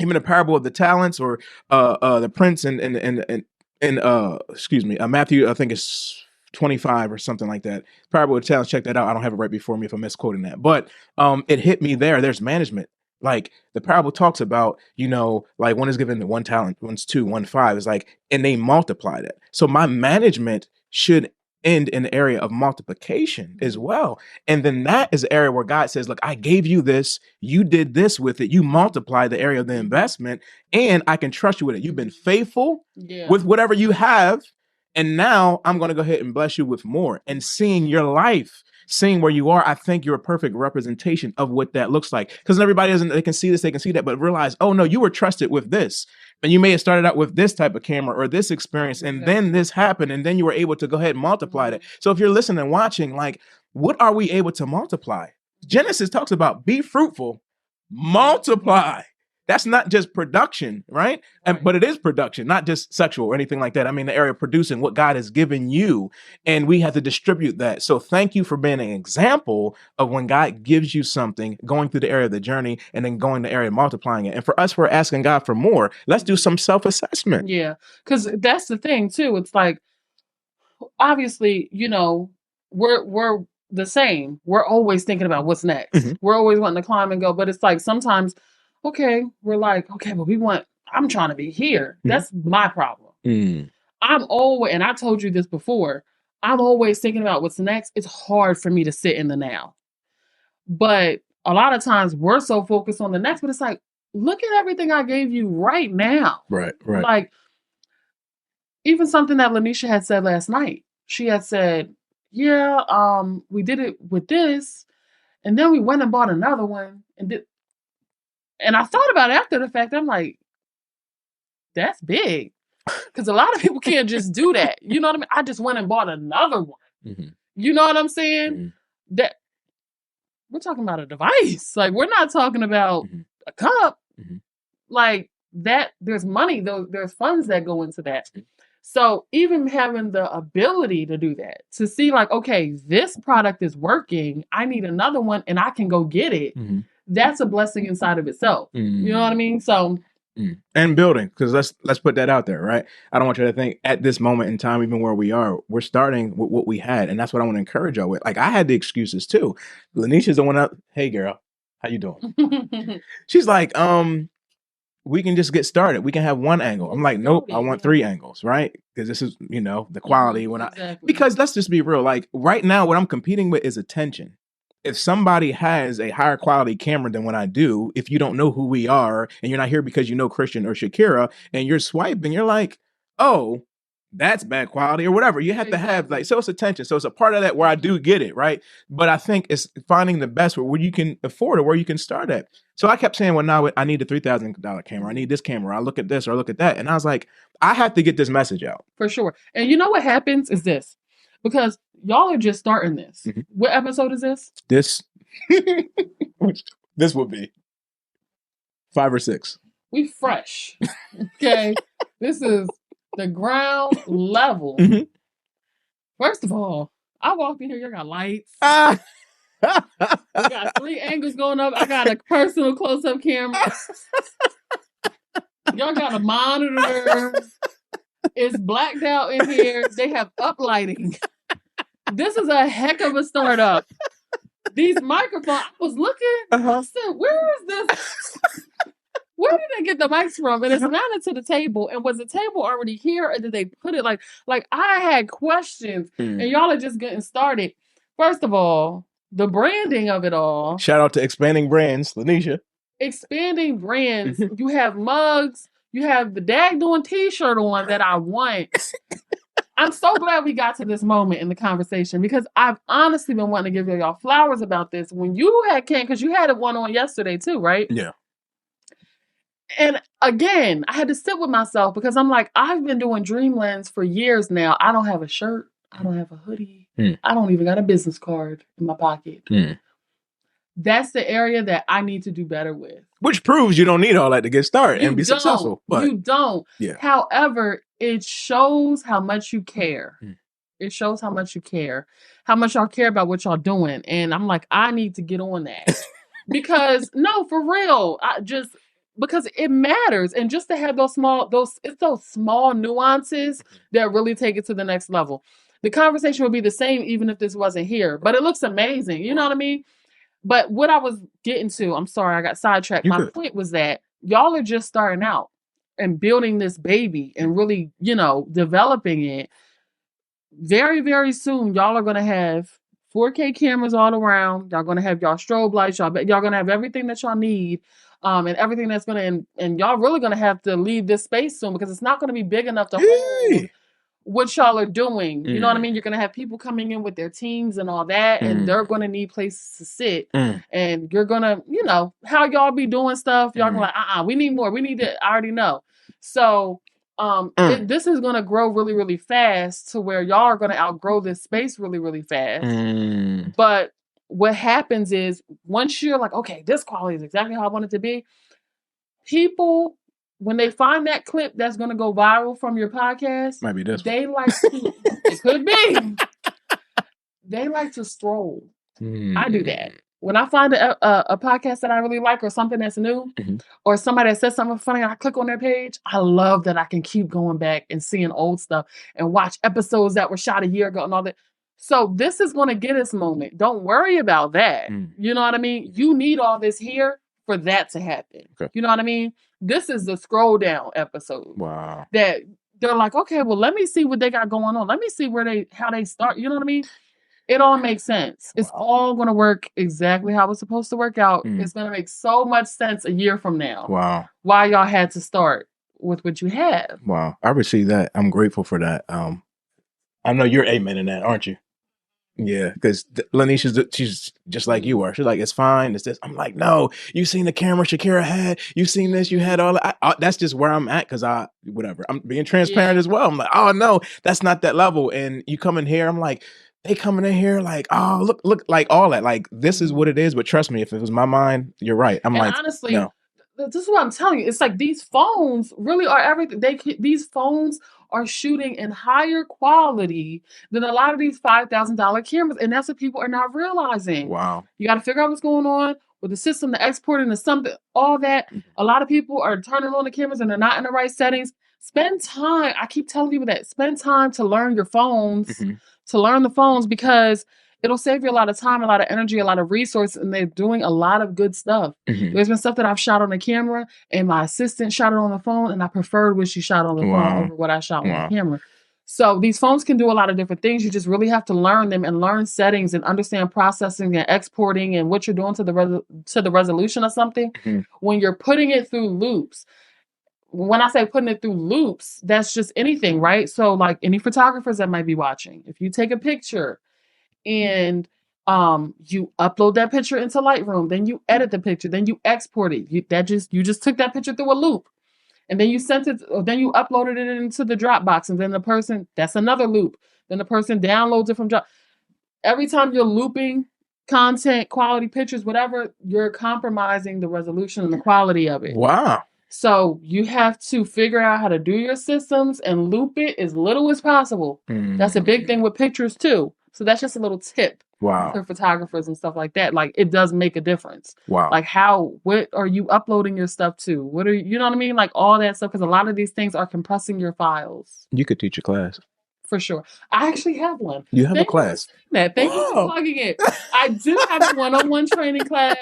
Even the parable of the talents, or the prince in Matthew, I think it's 25 or something like that. Parable of the talents. Check that out. I don't have it right before me if I'm misquoting that, but it hit me there. There's management. Like the parable talks about, like one is given 1 talent, one's 2, 1 5. It's like, and they multiplied it. So my management should end in the area of multiplication as well. And then that is the area where God says, look, I gave you this, you did this with it, you multiply the area of the investment, and I can trust you with it. You've been faithful with whatever you have. And now I'm going to go ahead and bless you with more. And seeing your life, seeing where you are, I think you're a perfect representation of what that looks like. Because everybody doesn't, they can see this, they can see that, but realize, oh no, you were trusted with this. And you may have started out with this type of camera or this experience, and then this happened, and then you were able to go ahead and multiply that. So if you're listening and watching, like, what are we able to multiply? Genesis talks about be fruitful, multiply. That's not just production, right? But it is production, not just sexual or anything like that. I mean, the area of producing what God has given you, and we have to distribute that. So thank you for being an example of when God gives you something, going through the area of the journey, and then going the area of multiplying it. And for us, we're asking God for more. Let's do some self-assessment. Yeah, because that's the thing too. It's like, obviously, we're the same. We're always thinking about what's next. Mm-hmm. We're always wanting to climb and go, but it's like sometimes, okay, we're like, okay, but I'm trying to be here. Mm-hmm. That's my problem. Mm. I'm always, and I told you this before, I'm always thinking about what's next. It's hard for me to sit in the now. But a lot of times we're so focused on the next, but it's like, look at everything I gave you right now. Right. Like, even something that Lanisha had said last night. She had said, yeah, we did it with this, and then we went and bought another one, and I thought about it after the fact. I'm like, that's big. Because a lot of people can't just do that. You know what I mean? I just went and bought another one. Mm-hmm. You know what I'm saying? Mm-hmm. That we're talking about a device. Like, we're not talking about a cup. Mm-hmm. Like that, there's money, there's funds that go into that. Mm-hmm. So even having the ability to do that, to see like, okay, this product is working, I need another one and I can go get it. Mm-hmm. That's a blessing inside of itself. Mm-hmm. You know what I mean? So, and building, because let's put that out there, right? I don't want you to think at this moment in time, even where we are, we're starting with what we had. And that's what I want to encourage y'all with. Like, I had the excuses too. Lanisha's the one up. Hey girl, how you doing? She's like, we can just get started. We can have one angle. I'm like, nope, I want 3 angles, right? Because this is, the quality because let's just be real. Like right now, what I'm competing with is attention. If somebody has a higher quality camera than what I do, if you don't know who we are and you're not here because you know Christian or Shakirah and you're swiping, you're like, oh, that's bad quality or whatever. You have to have so it's attention. So it's a part of that where I do get it, right? But I think it's finding the best where you can afford it, where you can start at. So I kept saying, well, now I need a $3,000 camera. I need this camera. I look at this or I look at that. And I was like, I have to get this message out. For sure. And you know what happens is this, because y'all are just starting this. Mm-hmm. What episode is this? This would be 5 or 6. We fresh. Okay. This is the ground level. Mm-hmm. First of all, I walked in here, you got lights. We got 3 angles going up. I got a personal close-up camera. Y'all got a monitor. It's blacked out in here. They have uplighting. This is a heck of a startup. These microphones, I was looking, I said, where where did they get the mics from? And it's mounted to the table. And was the table already here, or did they put it like I had questions, and y'all are just getting started. First of all, the branding of it all. Shout out to Expanding Brands, Lanisha. Expanding Brands. You have mugs. You have the Dag-doing t-shirt on that I want. I'm so glad we got to this moment in the conversation, because I've honestly been wanting to give y'all flowers about this. When you had came, because you had one on yesterday too, right? Yeah. And again, I had to sit with myself, because I'm like, I've been doing Dreamlands for years now. I don't have a shirt. I don't have a hoodie. I don't even got a business card in my pocket. That's the area that I need to do better with. Which proves you don't need all that to get started and be successful. But you don't. Yeah. However, it shows how much you care. It shows how much you care. How much y'all care about what y'all doing. And I'm like, I need to get on that. Because, no, for real. Because it matters. And just to have those small nuances that really take it to the next level. The conversation would be the same even if this wasn't here. But it looks amazing. You know what I mean? But what I was getting to, I'm sorry, I got sidetracked. My point was that y'all are just starting out and building this baby and really, developing it. Very, very soon, y'all are going to have 4K cameras all around. Y'all going to have y'all strobe lights. Y'all going to have everything that y'all need. And everything that's going to, and y'all really going to have to leave this space soon, because it's not going to be big enough to hold what y'all are doing. You know what I mean? You're going to have people coming in with their teams and all that, and they're going to need places to sit. And you're going to, how y'all be doing stuff. Y'all going to we need more. We need to, I already know. So this is going to grow really, really fast to where y'all are going to outgrow this space really, really fast. But what happens is, once you're like, okay, this quality is exactly how I want it to be, people, when they find that clip that's going to go viral from your podcast, might be this. They like to, it could be. They like to stroll. I do that. When I find a podcast that I really like, or something that's new, or somebody that says something funny, and I click on their page, I love that I can keep going back and seeing old stuff and watch episodes that were shot a year ago and all that. So this is going to get us moment. Don't worry about that. You know what I mean? You need all this here for that to happen. Okay. You know what I mean? This is the scroll down episode. Wow. That they're like, okay, well, let me see what they got going on. Let me see how they start. You know what I mean? It all makes sense. Wow. It's all going to work exactly how it's supposed to work out. It's going to make so much sense a year from now. Wow. Why y'all had to start with what you have. Wow. I received that. I'm grateful for that. I know you're amen in that, aren't you? Yeah, because she's just like you are. She's like, it's fine. It's this. I'm like, no, you seen the camera Shakirah had. You seen this. You had all that. That's just where I'm at, because whatever. I'm being transparent as well. I'm like, oh, no, that's not that level. And you come in here, I'm like, they coming in here like, oh, look, like all that. Like, this is what it is. But trust me, if it was my mind, you're right. I'm like, honestly, no. This is what I'm telling you. It's like these phones really are everything. These phones are shooting in higher quality than a lot of these $5,000 cameras. And that's what people are not realizing. Wow. You got to figure out what's going on with the system, the exporting, the something, all that. A lot of people are turning on the cameras and they're not in the right settings. Spend time. I keep telling people that. Spend time to learn your phones, because it'll save you a lot of time, a lot of energy, a lot of resources, and they're doing a lot of good stuff. There's been stuff that I've shot on the camera, and my assistant shot it on the phone, and I preferred what she shot on the phone over what I shot on the camera. So these phones can do a lot of different things. You just really have to learn them and learn settings and understand processing and exporting and what you're doing to the resolution of something when you're putting it through loops. When I say putting it through loops, that's just anything, right? So like any photographers that might be watching, if you take a picture and you upload that picture into Lightroom, then you edit the picture, then you export it. You just took that picture through a loop, and then you sent it, or then you uploaded it into the Dropbox, and then that's another loop. Then the person downloads it from Drop. Every time you're looping content, quality pictures, whatever, you're compromising the resolution and the quality of it. Wow. So you have to figure out how to do your systems and loop it as little as possible. That's a big thing with pictures too. So that's just a little tip for photographers and stuff like that. Like, it does make a difference. Wow. Like, what are you uploading your stuff to? You know what I mean? Like all that stuff, because a lot of these things are compressing your files. You could teach a class. For sure. I actually have one. You have a class. Thank you for plugging it. I do have a one-on-one training class.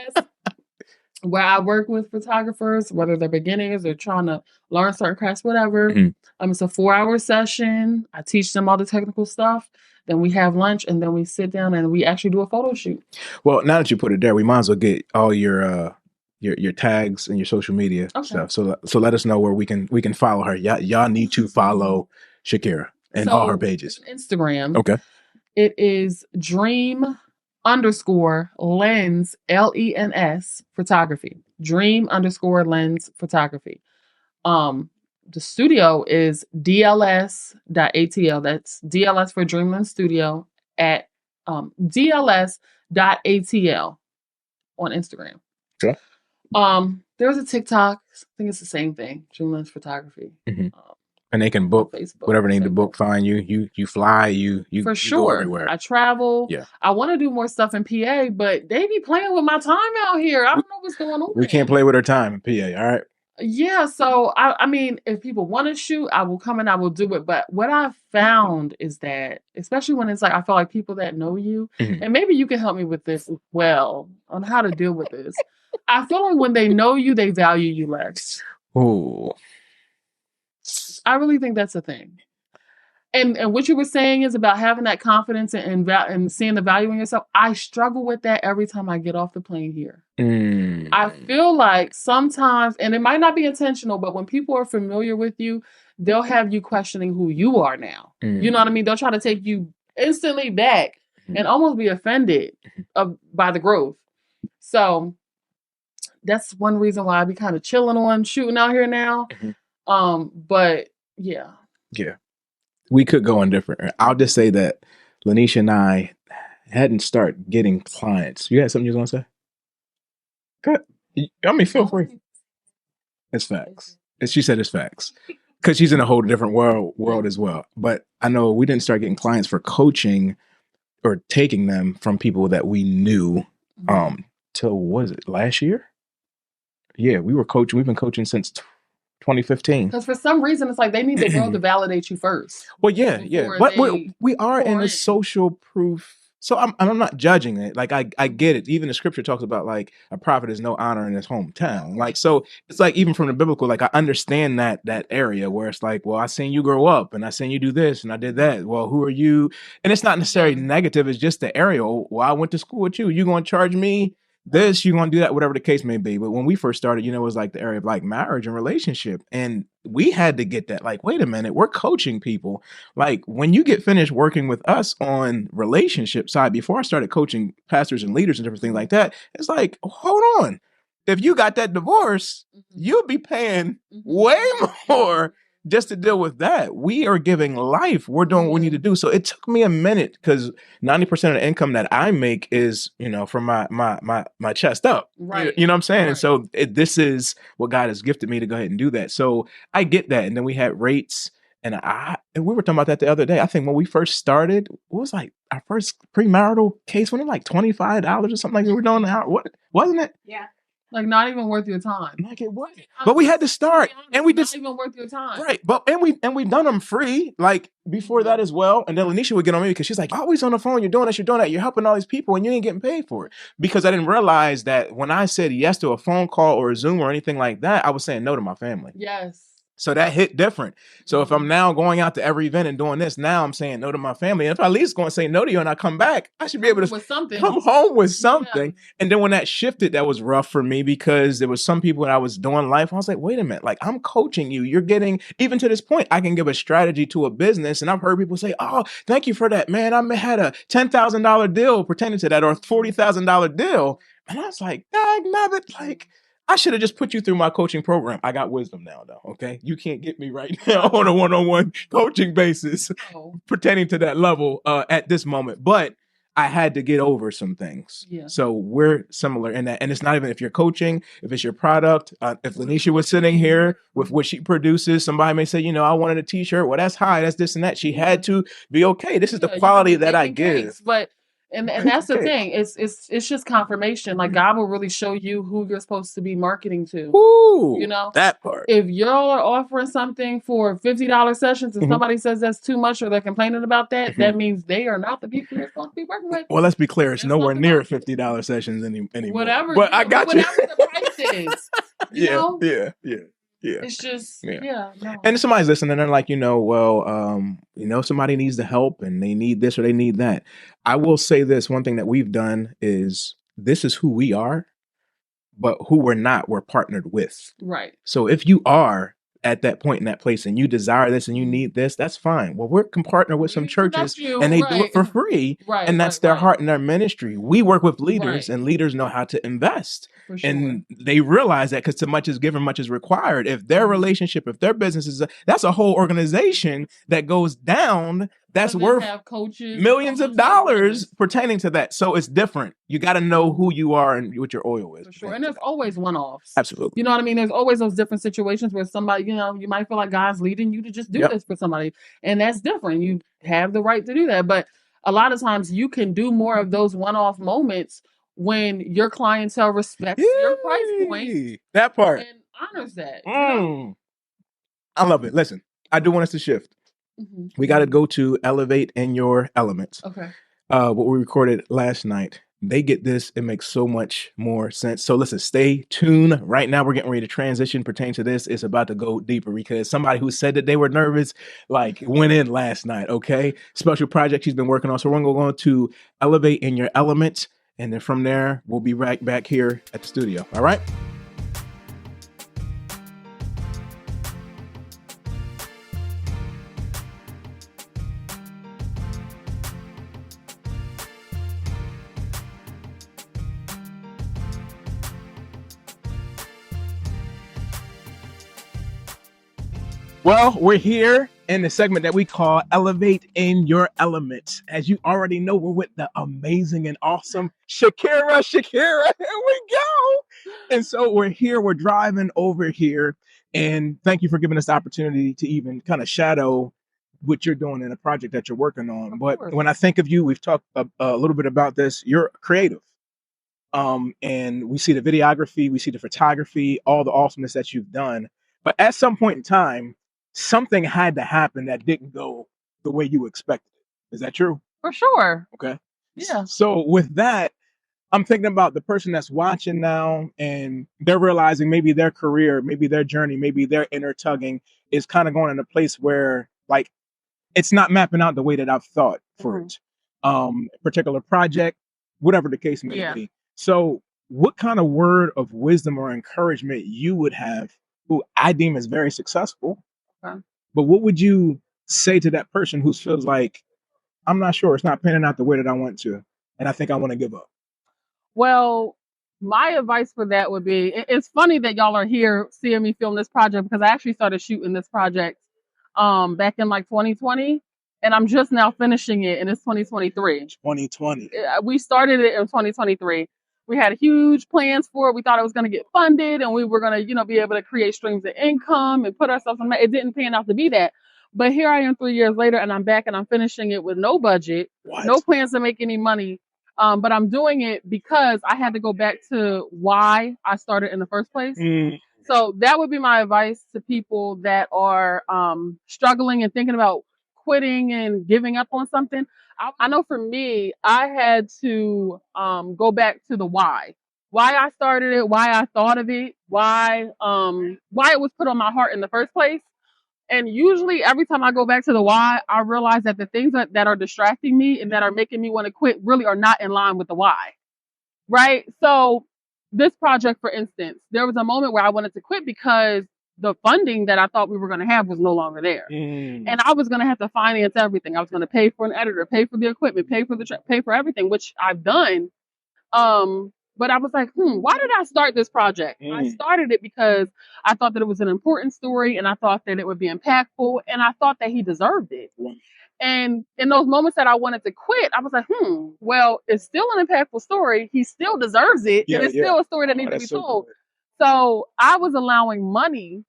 where I work with photographers, whether they're beginners or trying to learn certain crafts, whatever. It's a 4-hour session. I teach them all the technical stuff. Then we have lunch, and then we sit down and we actually do a photo shoot. Well, now that you put it there, we might as well get all your tags and your social media stuff. So let us know where we can follow her. Y'all need to follow Shakirah and all her pages. Instagram. Okay. It is dream_lens, LENS photography. Dream_lens photography. The studio is DLS.ATL. That's DLS for Dreamland Studio at DLS.ATL on Instagram. Okay. There's a TikTok. I think it's the same thing. Dreamland Photography. And they can book whatever they need to book. Find you. You fly. You for sure. Go everywhere. I travel. Yeah. I want to do more stuff in PA, but they be playing with my time out here. I don't know what's going on. We can't play with our time in PA. All right. Yeah, so I mean, if people want to shoot, I will come and I will do it. But what I've found is that, especially when it's like, I feel like people that know you, and maybe you can help me with this as well on how to deal with this. I feel like when they know you, they value you less. Oh, I really think that's a thing. And what you were saying is about having that confidence and seeing the value in yourself. I struggle with that every time I get off the plane here. I feel like sometimes, and it might not be intentional, but when people are familiar with you, they'll have you questioning who you are now. You know what I mean? They'll try to take you instantly back and almost be offended by the growth. So that's one reason why I be kind of chilling on shooting out here now. But yeah. Yeah. We could go on different. I'll just say that Lanisha and I hadn't started getting clients. You had something you was going to say? Good. I mean, feel free. It's facts. She said it's facts. Because she's in a whole different world as well. But I know we didn't start getting clients for coaching or taking them from people that we knew till, what is it, last year? Yeah, we were coaching. We've been coaching since 2015. Because for some reason, it's like they need the world to validate you first. Well, yeah. But we are in a social proof. So I'm not judging it. Like I get it. Even the scripture talks about like a prophet is no honor in his hometown. Like, so it's like, even from the biblical, like I understand that area where it's like, well, I seen you grow up and I seen you do this and I did that. Well, who are you? And it's not necessarily negative. It's just the area. Well, I went to school with you. You going to charge me this, you're going to do that, whatever the case may be. But when we first started, it was like the area of like marriage and relationship. And we had to get that, like, wait a minute, we're coaching people. Like, when you get finished working with us on relationship side, before I started coaching pastors and leaders and different things like that, it's like, hold on. If you got that divorce, you'll be paying way more just to deal with that. We are giving life. We're doing what we need to do. So it took me a minute, because 90% of the income that I make is, from my chest up. Right. You know what I'm saying? Right. And so this is what God has gifted me to go ahead and do that. So I get that. And then we had rates, and we were talking about that the other day. I think when we first started, what was like our first premarital case, when it like $25 or something like that we were doing. What wasn't it? Yeah. Like, not even worth your time. Like, it was. But we had to start, and we just not even worth your time. Right. But and we've done them free, like, before that as well. And then Lanisha would get on me because she's like, always on the phone, you're doing this, you're doing that, you're helping all these people, and you ain't getting paid for it. Because I didn't realize that when I said yes to a phone call or a Zoom or anything like that, I was saying no to my family. Yes. So that hit different. So if I'm now going out to every event and doing this, now I'm saying no to my family. And if I at least going to say no to you and I come back, I should be able to come home with something. Yeah. And then when that shifted, that was rough for me, because there was some people that I was doing life. I was like, wait a minute, like, I'm coaching you. You're getting, even to this point, I can give a strategy to a business. And I've heard people say, oh, thank you for that, man. I had a $10,000 deal pertaining to that, or a $40,000 deal. And I was like, nabbit, like, I should have just put you through my coaching program. I got wisdom now, though, okay? You can't get me right now on a one-on-one coaching basis pertaining to that level at this moment. But I had to get over some things. Yeah. So we're similar in that. And it's not even if you're coaching, if it's your product. If Lanisha was sitting here with what she produces, somebody may say, I wanted a t-shirt. Well, that's high. That's this and that. She had to be okay. This is the quality that I give. But And that's the thing. It's just confirmation. Like God will really show you who you're supposed to be marketing to. Ooh, you know, that part. If y'all are offering something for $50 sessions and somebody says that's too much or they're complaining about that, that means they are not the people you're supposed to be working with. Well, let's be clear. It's nowhere near $50 sessions anymore. Whatever. But I got you. Whatever the price is. You know? Yeah. It's just, no. And somebody's listening and they're like, somebody needs the help and they need this or they need that. I will say this, one thing that we've done is this is who we are, but who we're not, we're partnered with. Right. So if you are at that point in that place and you desire this and you need this, that's fine. Well, we can partner with some churches and they do it for free. Right. And that's their heart and their ministry. We work with leaders and leaders know how to invest. For sure. And they realize that because too much is given, much is required. If their relationship, if their business is, that's a whole organization that goes down. That's worth millions of dollars pertaining to that. So it's different. You got to know who you are and what your oil is. For sure. And there's always one-offs. Absolutely. You know what I mean? There's always those different situations where somebody, you might feel like God's leading you to just do this for somebody. And that's different. You have the right to do that. But a lot of times you can do more of those one-off moments when your clientele respects your price point. That part. And honors that. I love it. Listen, I do want us to shift. We got to go to Elevate in Your Elements. Okay. What we recorded last night. They get this. It makes so much more sense. So listen, stay tuned. Right now, we're getting ready to transition pertaining to this. It's about to go deeper because somebody who said that they were nervous, went in last night. Okay. Special project she's been working on. So we're going to go to Elevate in Your Elements. And then from there, we'll be right back here at the studio. All right. Well, we're here in the segment that we call Elevate in Your Elements. As you already know, we're with the amazing and awesome Shakirah. Here we go. And so we're driving over here. And thank you for giving us the opportunity to even kind of shadow what you're doing in a project that you're working on. But when I think of you, we've talked a little bit about this. You're creative. And we see the videography, we see the photography, all the awesomeness that you've done. But at some point in time, something had to happen that didn't go the way you expected it. Is that true? For sure. Okay. Yeah. So with that, I'm thinking about the person that's watching now and they're realizing maybe their career, maybe their journey, maybe their inner tugging is kind of going in a place where it's not mapping out the way that I've thought for it. Particular project, whatever the case may be. So what kind of word of wisdom or encouragement you would have who I deem as very successful? But what would you say to that person who feels like, I'm not sure, it's not panning out the way that I want to, and I think I want to give up? Well, my advice for that would be, it's funny that y'all are here seeing me film this project because I actually started shooting this project back in 2020, and I'm just now finishing it, and it's 2023. 2020. We started it in 2023. We had huge plans for it. We thought it was going to get funded and we were going to, be able to create streams of income and put ourselves on that. It didn't pan out to be that. But here I am 3 years later and I'm back and I'm finishing it with no budget, no plans to make any money. But I'm doing it because I had to go back to why I started in the first place. So that would be my advice to people that are struggling and thinking about quitting and giving up on something. I know for me, I had to go back to the why I started it, why I thought of it, why it was put on my heart in the first place. And usually every time I go back to the why, I realize that the things that are distracting me and that are making me want to quit really are not in line with the why. Right? So this project, for instance, there was a moment where I wanted to quit because the funding that I thought we were going to have was no longer there. And I was going to have to finance everything. I was going to pay for an editor, pay for the equipment, pay for everything, which I've done. But I was like, why did I start this project? I started it because I thought that it was an important story and I thought that it would be impactful and I thought that he deserved it. And in those moments that I wanted to quit, I was like, well, it's still an impactful story. He still deserves it. And it's still a story that needs to be told. So I was allowing money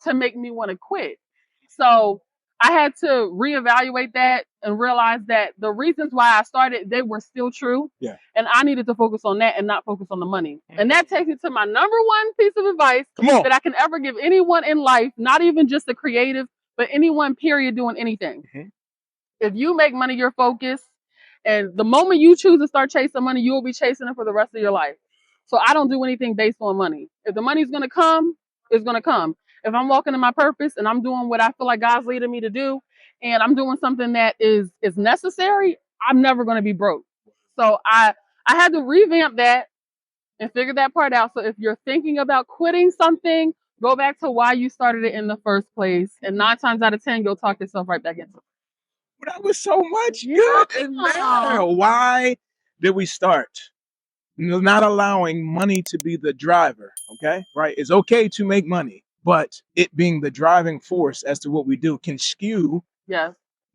to make me want to quit. So I had to reevaluate that and realize that the reasons why I started, they were still true. Yeah. And I needed to focus on that and not focus on the money. And that takes me to my number one piece of advice that I can ever give anyone in life, not even just a creative, but anyone, period, doing anything. Mm-hmm. If you make money your focus, and the moment you choose to start chasing money, you will be chasing it for the rest of your life. So I don't do anything based on money. If the money's going to come, it's going to come. If I'm walking in my purpose and I'm doing what I feel like God's leading me to do, and I'm doing something that is necessary, I'm never going to be broke. So I had to revamp that and figure that part out. So if you're thinking about quitting something, go back to why you started it in the first place. And 9 times out of 10, you'll talk yourself right back into it. That was so much good in there. Why did we start? Not allowing money to be the driver, okay? Right? It's okay to make money, but it being the driving force as to what we do can skew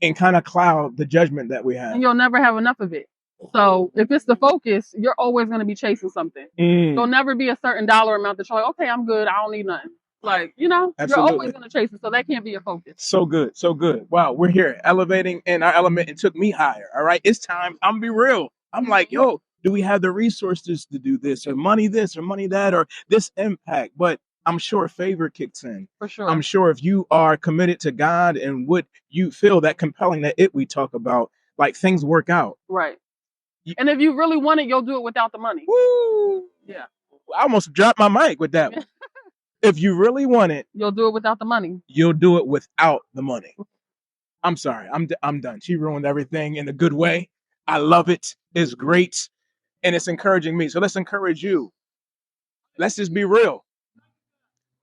and kind of cloud the judgment that we have. And you'll never have enough of it. So if it's the focus, you're always going to be chasing something. There'll never be a certain dollar amount that you're like, okay, I'm good. I don't need nothing. Like, you know, Absolutely. You're always going to chase it. So that can't be your focus. So good. So good. Wow. We're here elevating in our element. It took me higher. All right. It's time. I'm gonna be real. I'm like, yo, do we have the resources to do this or money that or this impact? But I'm sure favor kicks in. For sure. I'm sure if you are committed to God and what you feel that compelling that we talk about, like things work out. Right. And if you really want it, you'll do it without the money. Woo. Yeah. I almost dropped my mic with that one. If you really want it, you'll do it without the money. You'll do it without the money. I'm sorry. I'm done. She ruined everything in a good way. I love it. It's great. And it's encouraging me. So let's encourage you. Let's just be real.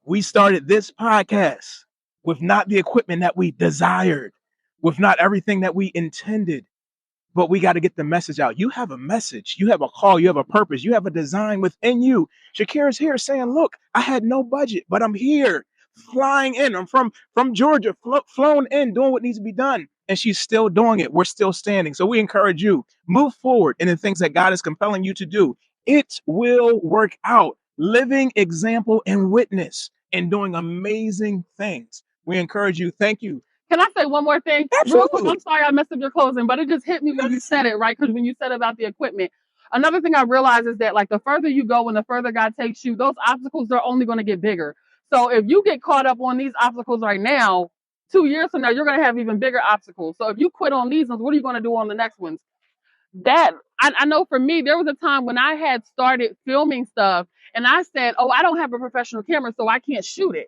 We started this podcast with not the equipment that we desired, with not everything that we intended. But we got to get the message out. You have a message. You have a call. You have a purpose. You have a design within you. Shakirah's here saying, look, I had no budget, but I'm here flying in. I'm from Georgia, flown in, doing what needs to be done. And she's still doing it. We're still standing. So we encourage you, move forward in the things that God is compelling you to do. It will work out. Living example and witness and doing amazing things. We encourage you. Thank you. Can I say one more thing? Absolutely. I'm sorry I messed up your closing, but it just hit me when you said it, right? Because when you said about the equipment, another thing I realized is that like the further you go and the further God takes you, those obstacles are only going to get bigger. So if you get caught up on these obstacles right now, 2 years from now, you're going to have even bigger obstacles. So if you quit on these ones, what are you going to do on the next ones? That I know for me, there was a time when I had started filming stuff and I said, oh, I don't have a professional camera, so I can't shoot it.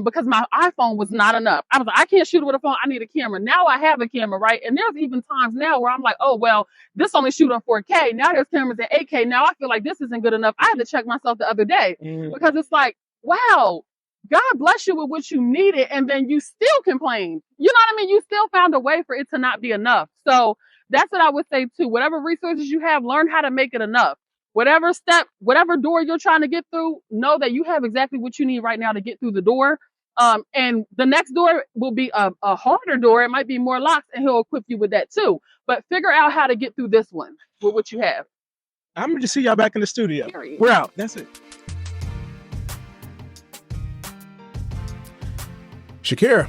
Because my iPhone was not enough. I was like, I can't shoot it with a phone. I need a camera. Now I have a camera, right? And there's even times now where I'm like, oh, well, this only shoot on 4K. Now there's cameras in 8K. Now I feel like this isn't good enough. I had to check myself the other day because it's like, wow, God bless you with what you needed. And then you still complain. You know what I mean? You still found a way for it to not be enough. So that's what I would say too. Whatever resources you have, learn how to make it enough. Whatever step, whatever door you're trying to get through, know that you have exactly what you need right now to get through the door. And the next door will be a harder door. It might be more locks and he'll equip you with that too. But figure out how to get through this one with what you have. I'm going to see y'all back in the studio. Period. We're out. That's it. Shakirah,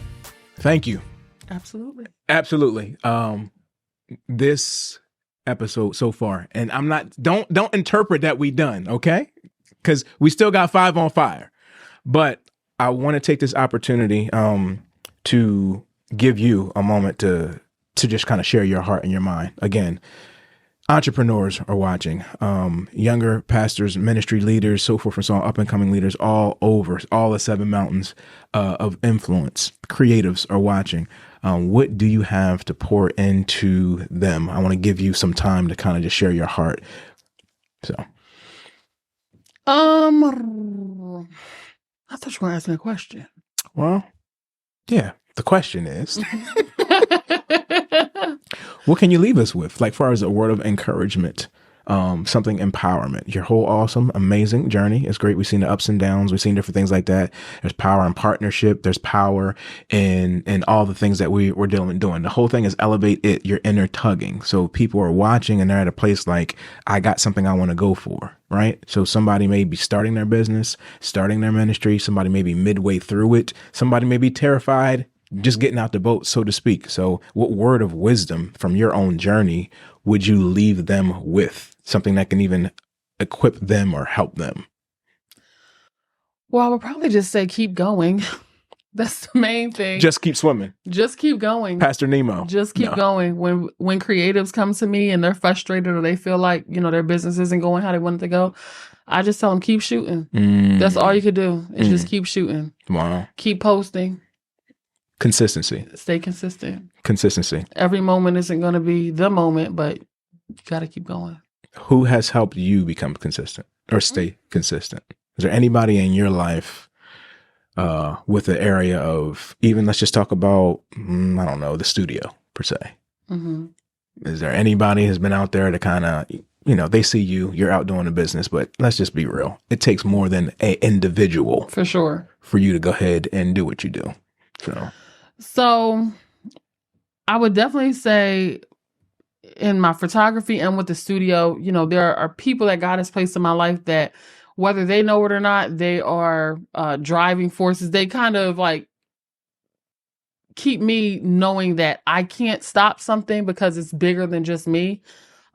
thank you. Absolutely. Absolutely. This episode so far, and I'm not, don't interpret that we done, okay? Because we still got 5 on fire. But I want to take this opportunity to give you a moment to just kind of share your heart and your mind. Again, entrepreneurs are watching, younger pastors, ministry leaders, so forth and so on, up and coming leaders all over, all the 7 mountains of influence. Creatives are watching. What do you have to pour into them? I want to give you some time to kind of just share your heart. So, I thought you were asking a question. Well, yeah. The question is, what can you leave us with? Like, far as a word of encouragement, something empowerment. Your whole awesome, amazing journey is great. We've seen the ups and downs. We've seen different things like that. There's power in partnership. There's power in all the things that we're doing. The whole thing is elevate it, your inner tugging. So people are watching and they're at a place like, I got something I want to go for, right? So somebody may be starting their business, starting their ministry. Somebody may be midway through it. Somebody may be terrified, just getting out the boat, so to speak. So what word of wisdom from your own journey would you leave them with? Something that can even equip them or help them? Well, I would probably just say keep going. That's the main thing. Just keep swimming. Just keep going. Pastor Nemo. Just keep going. When creatives come to me and they're frustrated or they feel like, their business isn't going how they want it to go, I just tell them keep shooting. That's all you could do is just keep shooting. Wow. Keep posting. Consistency. Stay consistent. Consistency. Every moment isn't going to be the moment, but you got to keep going. Who has helped you become consistent or stay consistent? Is there anybody in your life with the area of, even let's just talk about, I don't know, the studio per se? Is there anybody who's been out there to kind of, they see you're out doing a business, but let's just be real. It takes more than an individual. For sure. For you to go ahead and do what you do. So I would definitely say in my photography and with the studio, there are people that God has placed in my life that, whether they know it or not, they are driving forces. They kind of like keep me knowing that I can't stop something because it's bigger than just me.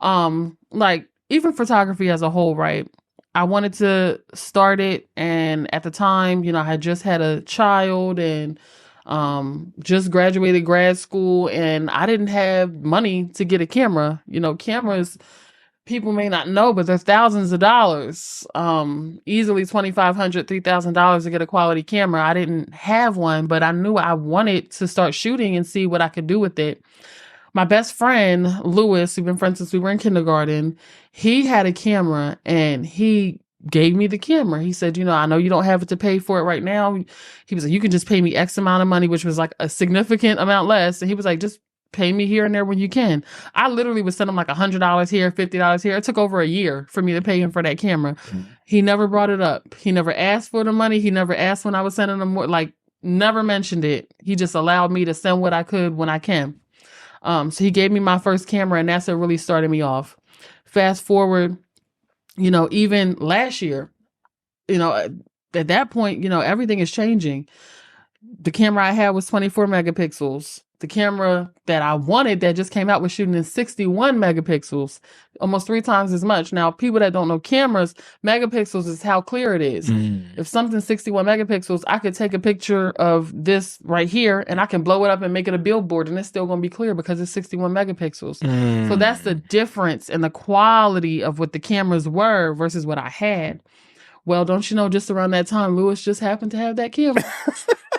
Like even photography as a whole, right? I wanted to start it, and at the time, I had just had a child and just graduated grad school, and I didn't have money to get a camera. Cameras, people may not know, but they're thousands of dollars. Easily $2,500, $3,000 to get a quality camera. I didn't have one, but I knew I wanted to start shooting and see what I could do with it. My best friend, Lewis, we've been friends since we were in kindergarten, he had a camera and he gave me the camera. He said, I know you don't have it to pay for it right now. He was like, you can just pay me X amount of money, which was like a significant amount less. And he was like, just pay me here and there when you can. I literally would send him like $100 here, $50 here. It took over a year for me to pay him for that camera. He never brought it up. He never asked for the money. He never asked when I was sending him more, like never mentioned it. He just allowed me to send what I could when I can. So he gave me my first camera, and that's what really started me off. Fast forward, even last year, at that point, everything is changing. The camera I had was 24 megapixels. The camera that I wanted that just came out was shooting in 61 megapixels, almost 3 times as much. Now, people that don't know cameras, megapixels is how clear it is. If something's 61 megapixels, I could take a picture of this right here and I can blow it up and make it a billboard, and it's still going to be clear because it's 61 megapixels. So that's the difference in the quality of what the cameras were versus what I had. Well, don't you know, just around that time, Lewis just happened to have that camera.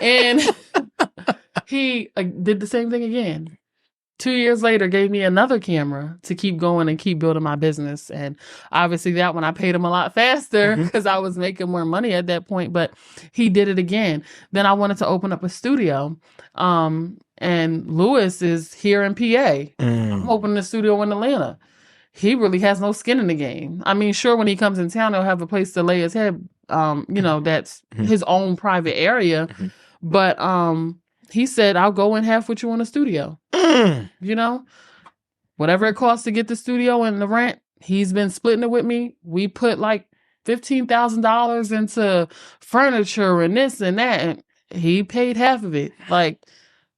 And he did the same thing again. 2 years later, gave me another camera to keep going and keep building my business. And obviously that one I paid him a lot faster because I was making more money at that point, but he did it again. Then I wanted to open up a studio. And Lewis is here in PA. I'm opening a studio in Atlanta. He really has no skin in the game. I mean, sure, when he comes in town, he'll have a place to lay his head. That's his own private area. But he said, I'll go in half with you on the studio. Whatever it costs to get the studio and the rent, he's been splitting it with me. We put like $15,000 into furniture and this and that, and he paid half of it. Like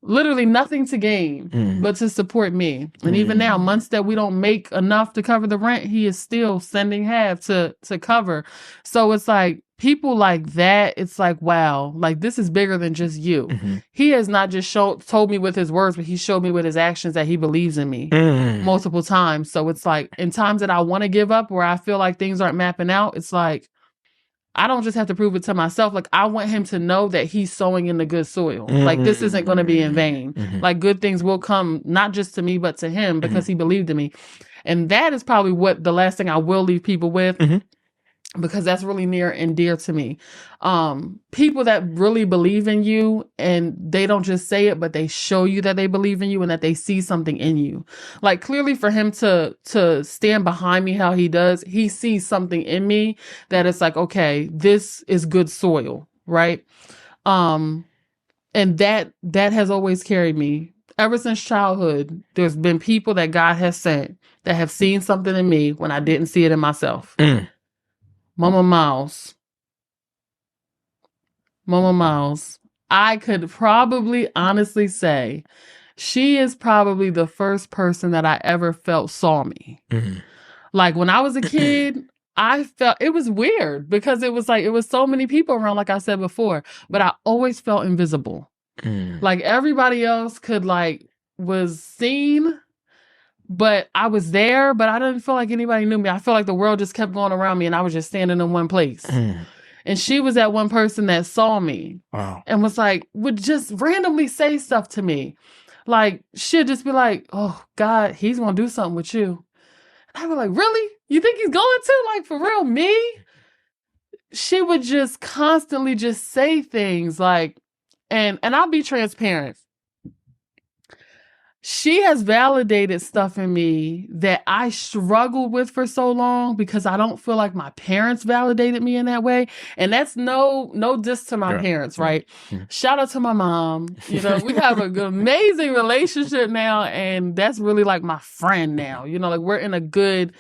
literally nothing to gain, but to support me. And even now, months that we don't make enough to cover the rent, he is still sending half to cover. So it's like people like that. It's like, wow, like this is bigger than just you. He has not just told me with his words, but he showed me with his actions that he believes in me multiple times. So it's like in times that I want to give up, where I feel like things aren't mapping out, it's like, I don't just have to prove it to myself. Like, I want him to know that he's sowing in the good soil. Like, this isn't going to be in vain. Like, good things will come, not just to me, but to him, because he believed in me. And that is probably what the last thing I will leave people with, because that's really near and dear to me. People that really believe in you, and they don't just say it, but they show you that they believe in you and that they see something in you. Like, clearly for him to stand behind me how he does, he sees something in me that it's like, okay, this is good soil, right? And that has always carried me. Ever since childhood, there's been people that God has sent that have seen something in me when I didn't see it in myself. Mama Miles, I could probably honestly say she is probably the first person that I ever felt saw me. Mm-hmm. Like when I was a kid, I felt it was weird because it was like, it was so many people around, like I said before, but I always felt invisible. Like everybody else was seen, but I was there, but I didn't feel like anybody knew me. I feel like the world just kept going around me and I was just standing in one place. And she was that one person that saw me and was like, would just randomly say stuff to me. Like, she'd just be like, oh, God, he's going to do something with you. And I'd be like, really? You think he's going to? Like, for real, me? She would just constantly just say things like, and I'll be transparent. She has validated stuff in me that I struggled with for so long because I don't feel like my parents validated me in that way. And that's no diss to my parents, right? Shout out to my mom. You know, we have an amazing relationship now, and that's really like my friend now. You know, like we're in a good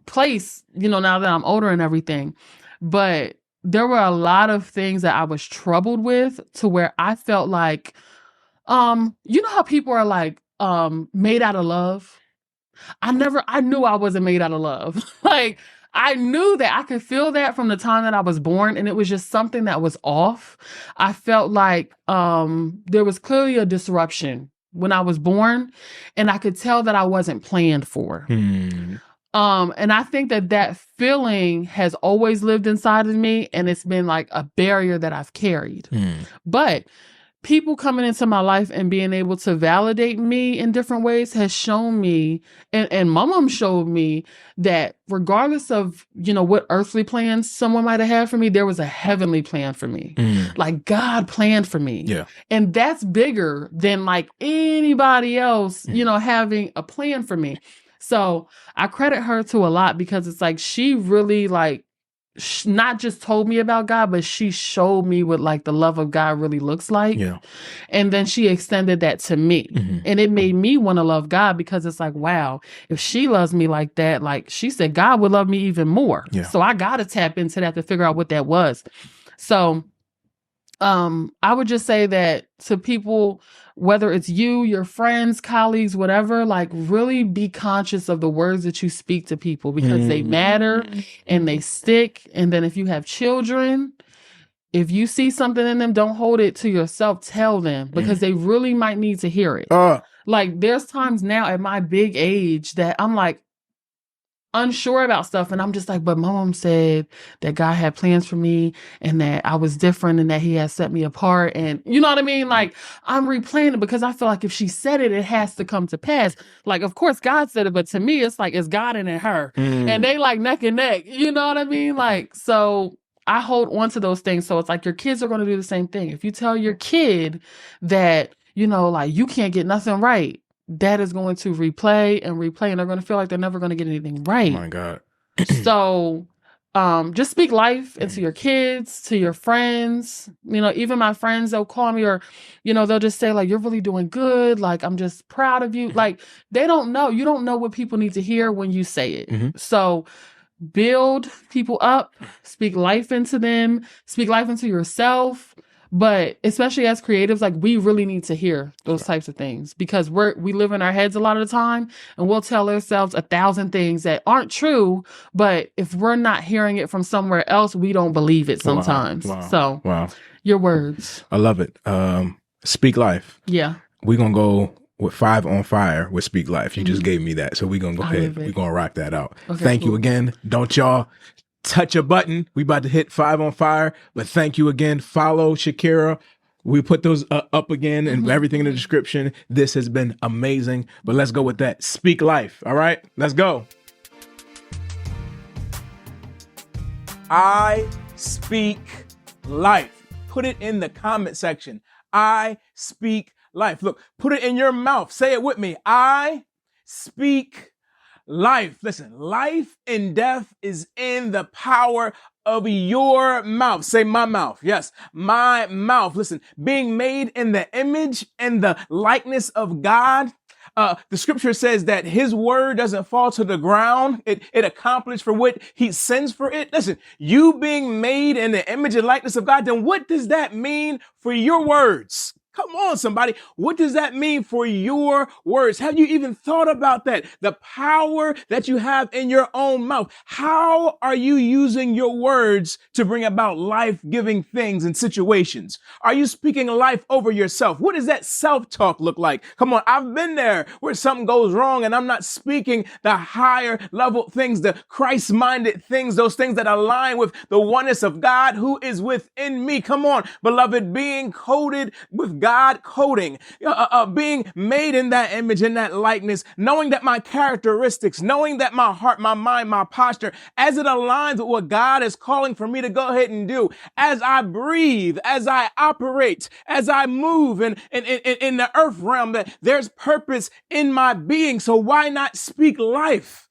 place, you know, now that I'm older and everything. But there were a lot of things that I was troubled with to where I felt like, you know how people are like, made out of love? I knew I wasn't made out of love. Like, I knew that I could feel that from the time that I was born, and it was just something that was off. I felt like, there was clearly a disruption when I was born, and I could tell that I wasn't planned for. And I think that feeling has always lived inside of me, and it's been like a barrier that I've carried. But people coming into my life and being able to validate me in different ways has shown me, and my mom showed me that regardless of, you know, what earthly plans someone might have had for me, there was a heavenly plan for me. Like God planned for me. Yeah. And that's bigger than like anybody else, you know, having a plan for me. So I credit her to a lot because it's like she really like not just told me about God, but she showed me what like the love of God really looks like. Yeah. And then she extended that to me. And it made me want to love God because it's like, wow, if she loves me like that, like she said, God would love me even more. Yeah. So I got to tap into that to figure out what that was. So I would just say that to people, whether it's you, your friends, colleagues, whatever, like really be conscious of the words that you speak to people because they matter and they stick. And then if you have children, if you see something in them, don't hold it to yourself. Tell them because they really might need to hear it. Like there's times now at my big age that I'm like, unsure about stuff. And I'm just like, but my mom said that God had plans for me and that I was different and that he has set me apart. And you know what I mean? Like I'm replaying it because I feel like if she said it, it has to come to pass. Like, of course God said it, but to me, it's like, it's God and then her and they like neck and neck, you know what I mean? Like, so I hold on to those things. So it's like your kids are going to do the same thing. If you tell your kid that, you know, like you can't get nothing right, that is going to replay and they're going to feel like they're never going to get anything right. Oh my God. So just speak life into your kids, to your friends. You know, even my friends, they'll call me or, you know, they'll just say like, you're really doing good. Like, I'm just proud of you. Like, they don't know. You don't know what people need to hear when you say it. So build people up, speak life into them, speak life into yourself. But especially as creatives, like we really need to hear those types of things because we live in our heads a lot of the time and we'll tell ourselves 1,000 things that aren't true. But if we're not hearing it from somewhere else, we don't believe it sometimes. So your words. I love it. Speak life. Yeah. We're going to go with 5 on fire with Speak Life. You just gave me that. So we're going to go ahead. We're going to rock that out. Okay, thank you again. Don't y'all touch a button. We about to hit 5 on fire, but thank you again. Follow Shakirah. We put those up again and everything in the description. This has been amazing, but let's go with that. Speak life. All right, let's go. I speak life. Put it in the comment section. I speak life. Look, put it in your mouth. Say it with me. I speak life. Listen, life and death is in the power of your mouth. Say my mouth. Yes, my mouth. Listen, being made in the image and the likeness of God the scripture says that his word doesn't fall to the ground. It accomplishes for what he sends for it. Listen, you being made in the image and likeness of God, then what does that mean for your words? Come on, somebody. What does that mean for your words? Have you even thought about that? The power that you have in your own mouth. How are you using your words to bring about life-giving things and situations? Are you speaking life over yourself? What does that self-talk look like? Come on, I've been there where something goes wrong and I'm not speaking the higher level things, the Christ-minded things, those things that align with the oneness of God who is within me. Come on, beloved, being coded with God coding, being made in that image, in that likeness, knowing that my characteristics, knowing that my heart, my mind, my posture, as it aligns with what God is calling for me to go ahead and do, as I breathe, as I operate, as I move in the earth realm, that there's purpose in my being. So why not speak life?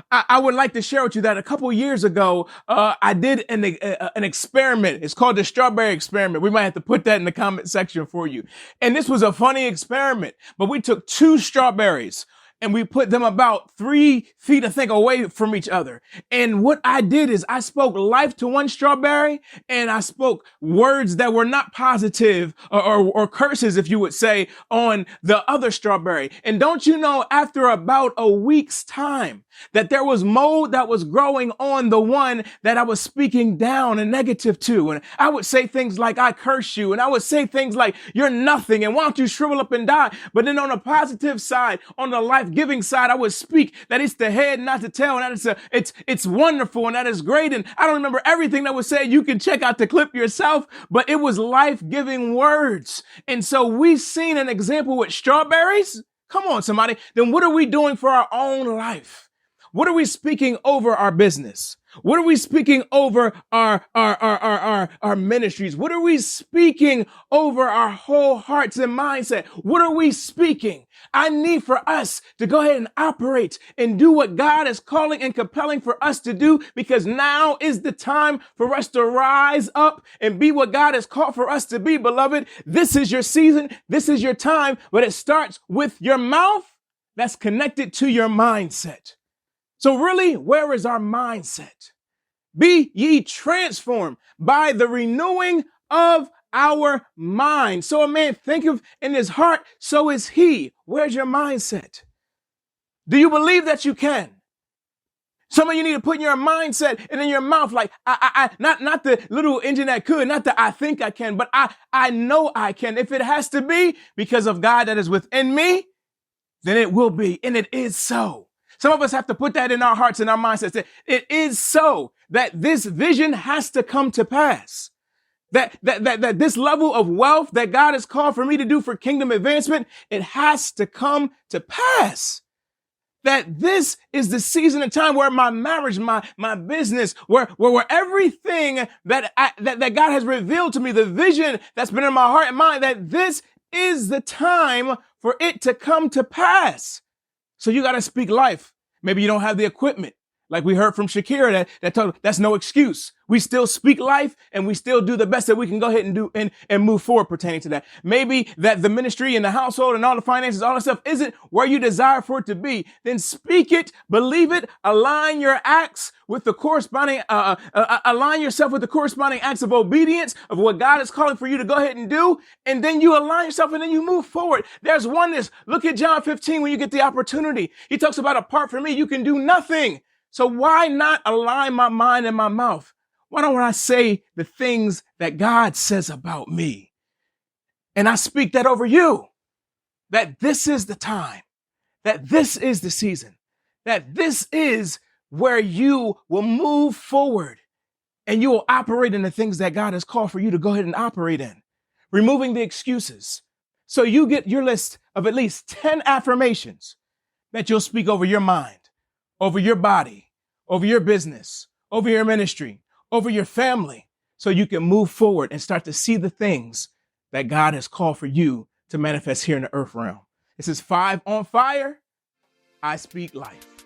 I would like to share with you that a couple years ago, I did an experiment. It's called the strawberry experiment. We might have to put that in the comment section for you. And this was a funny experiment, but we took 2 strawberries and we put them about 3 feet, I think, away from each other. And what I did is I spoke life to one strawberry and I spoke words that were not positive or curses, if you would say, on the other strawberry. And don't you know, after about a week's time, that there was mold that was growing on the one that I was speaking down and negative to. And I would say things like, I curse you. And I would say things like, you're nothing. And why don't you shrivel up and die? But then on the positive side, on the life-giving side, I would speak that it's the head, not the tail. And that it's wonderful. And that is great. And I don't remember everything that was said. You can check out the clip yourself, but it was life-giving words. And so we've seen an example with strawberries. Come on, somebody. Then what are we doing for our own life? What are we speaking over our business? What are we speaking over our ministries? What are we speaking over our whole hearts and mindset? What are we speaking? I need for us to go ahead and operate and do what God is calling and compelling for us to do, because now is the time for us to rise up and be what God has called for us to be, beloved. This is your season. This is your time, but it starts with your mouth that's connected to your mindset. So really, where is our mindset? Be ye transformed by the renewing of our mind. So a man thinketh in his heart, so is he. Where's your mindset? Do you believe that you can? Some of you need to put in your mindset and in your mouth, like, not the little engine that could, not the I think I can, but I know I can. If it has to be because of God that is within me, then it will be, and it is so. Some of us have to put that in our hearts and our mindsets, that it is so, that this vision has to come to pass. That this level of wealth that God has called for me to do for kingdom advancement, it has to come to pass. That this is the season and time where my marriage, my business, where everything that God has revealed to me, the vision that's been in my heart and mind, that this is the time for it to come to pass. So you got to speak life. Maybe you don't have the equipment. Like we heard from Shakirah, that's no excuse. We still speak life and we still do the best that we can go ahead and do and move forward pertaining to that. Maybe that the ministry and the household and all the finances, all that stuff isn't where you desire for it to be. Then speak it, believe it, align your acts with the corresponding, align yourself with the corresponding acts of obedience of what God is calling for you to go ahead and do. And then you align yourself and then you move forward. There's oneness. Look at John 15 when you get the opportunity. He talks about, apart from me, you can do nothing. So why not align my mind and my mouth? Why don't I say the things that God says about me? And I speak that over you, that this is the time, that this is the season, that this is where you will move forward and you will operate in the things that God has called for you to go ahead and operate in, removing the excuses. So you get your list of at least 10 affirmations that you'll speak over your mind, over your body, over your business, over your ministry, over your family, so you can move forward and start to see the things that God has called for you to manifest here in the earth realm. This is 5 on Fire. I speak life.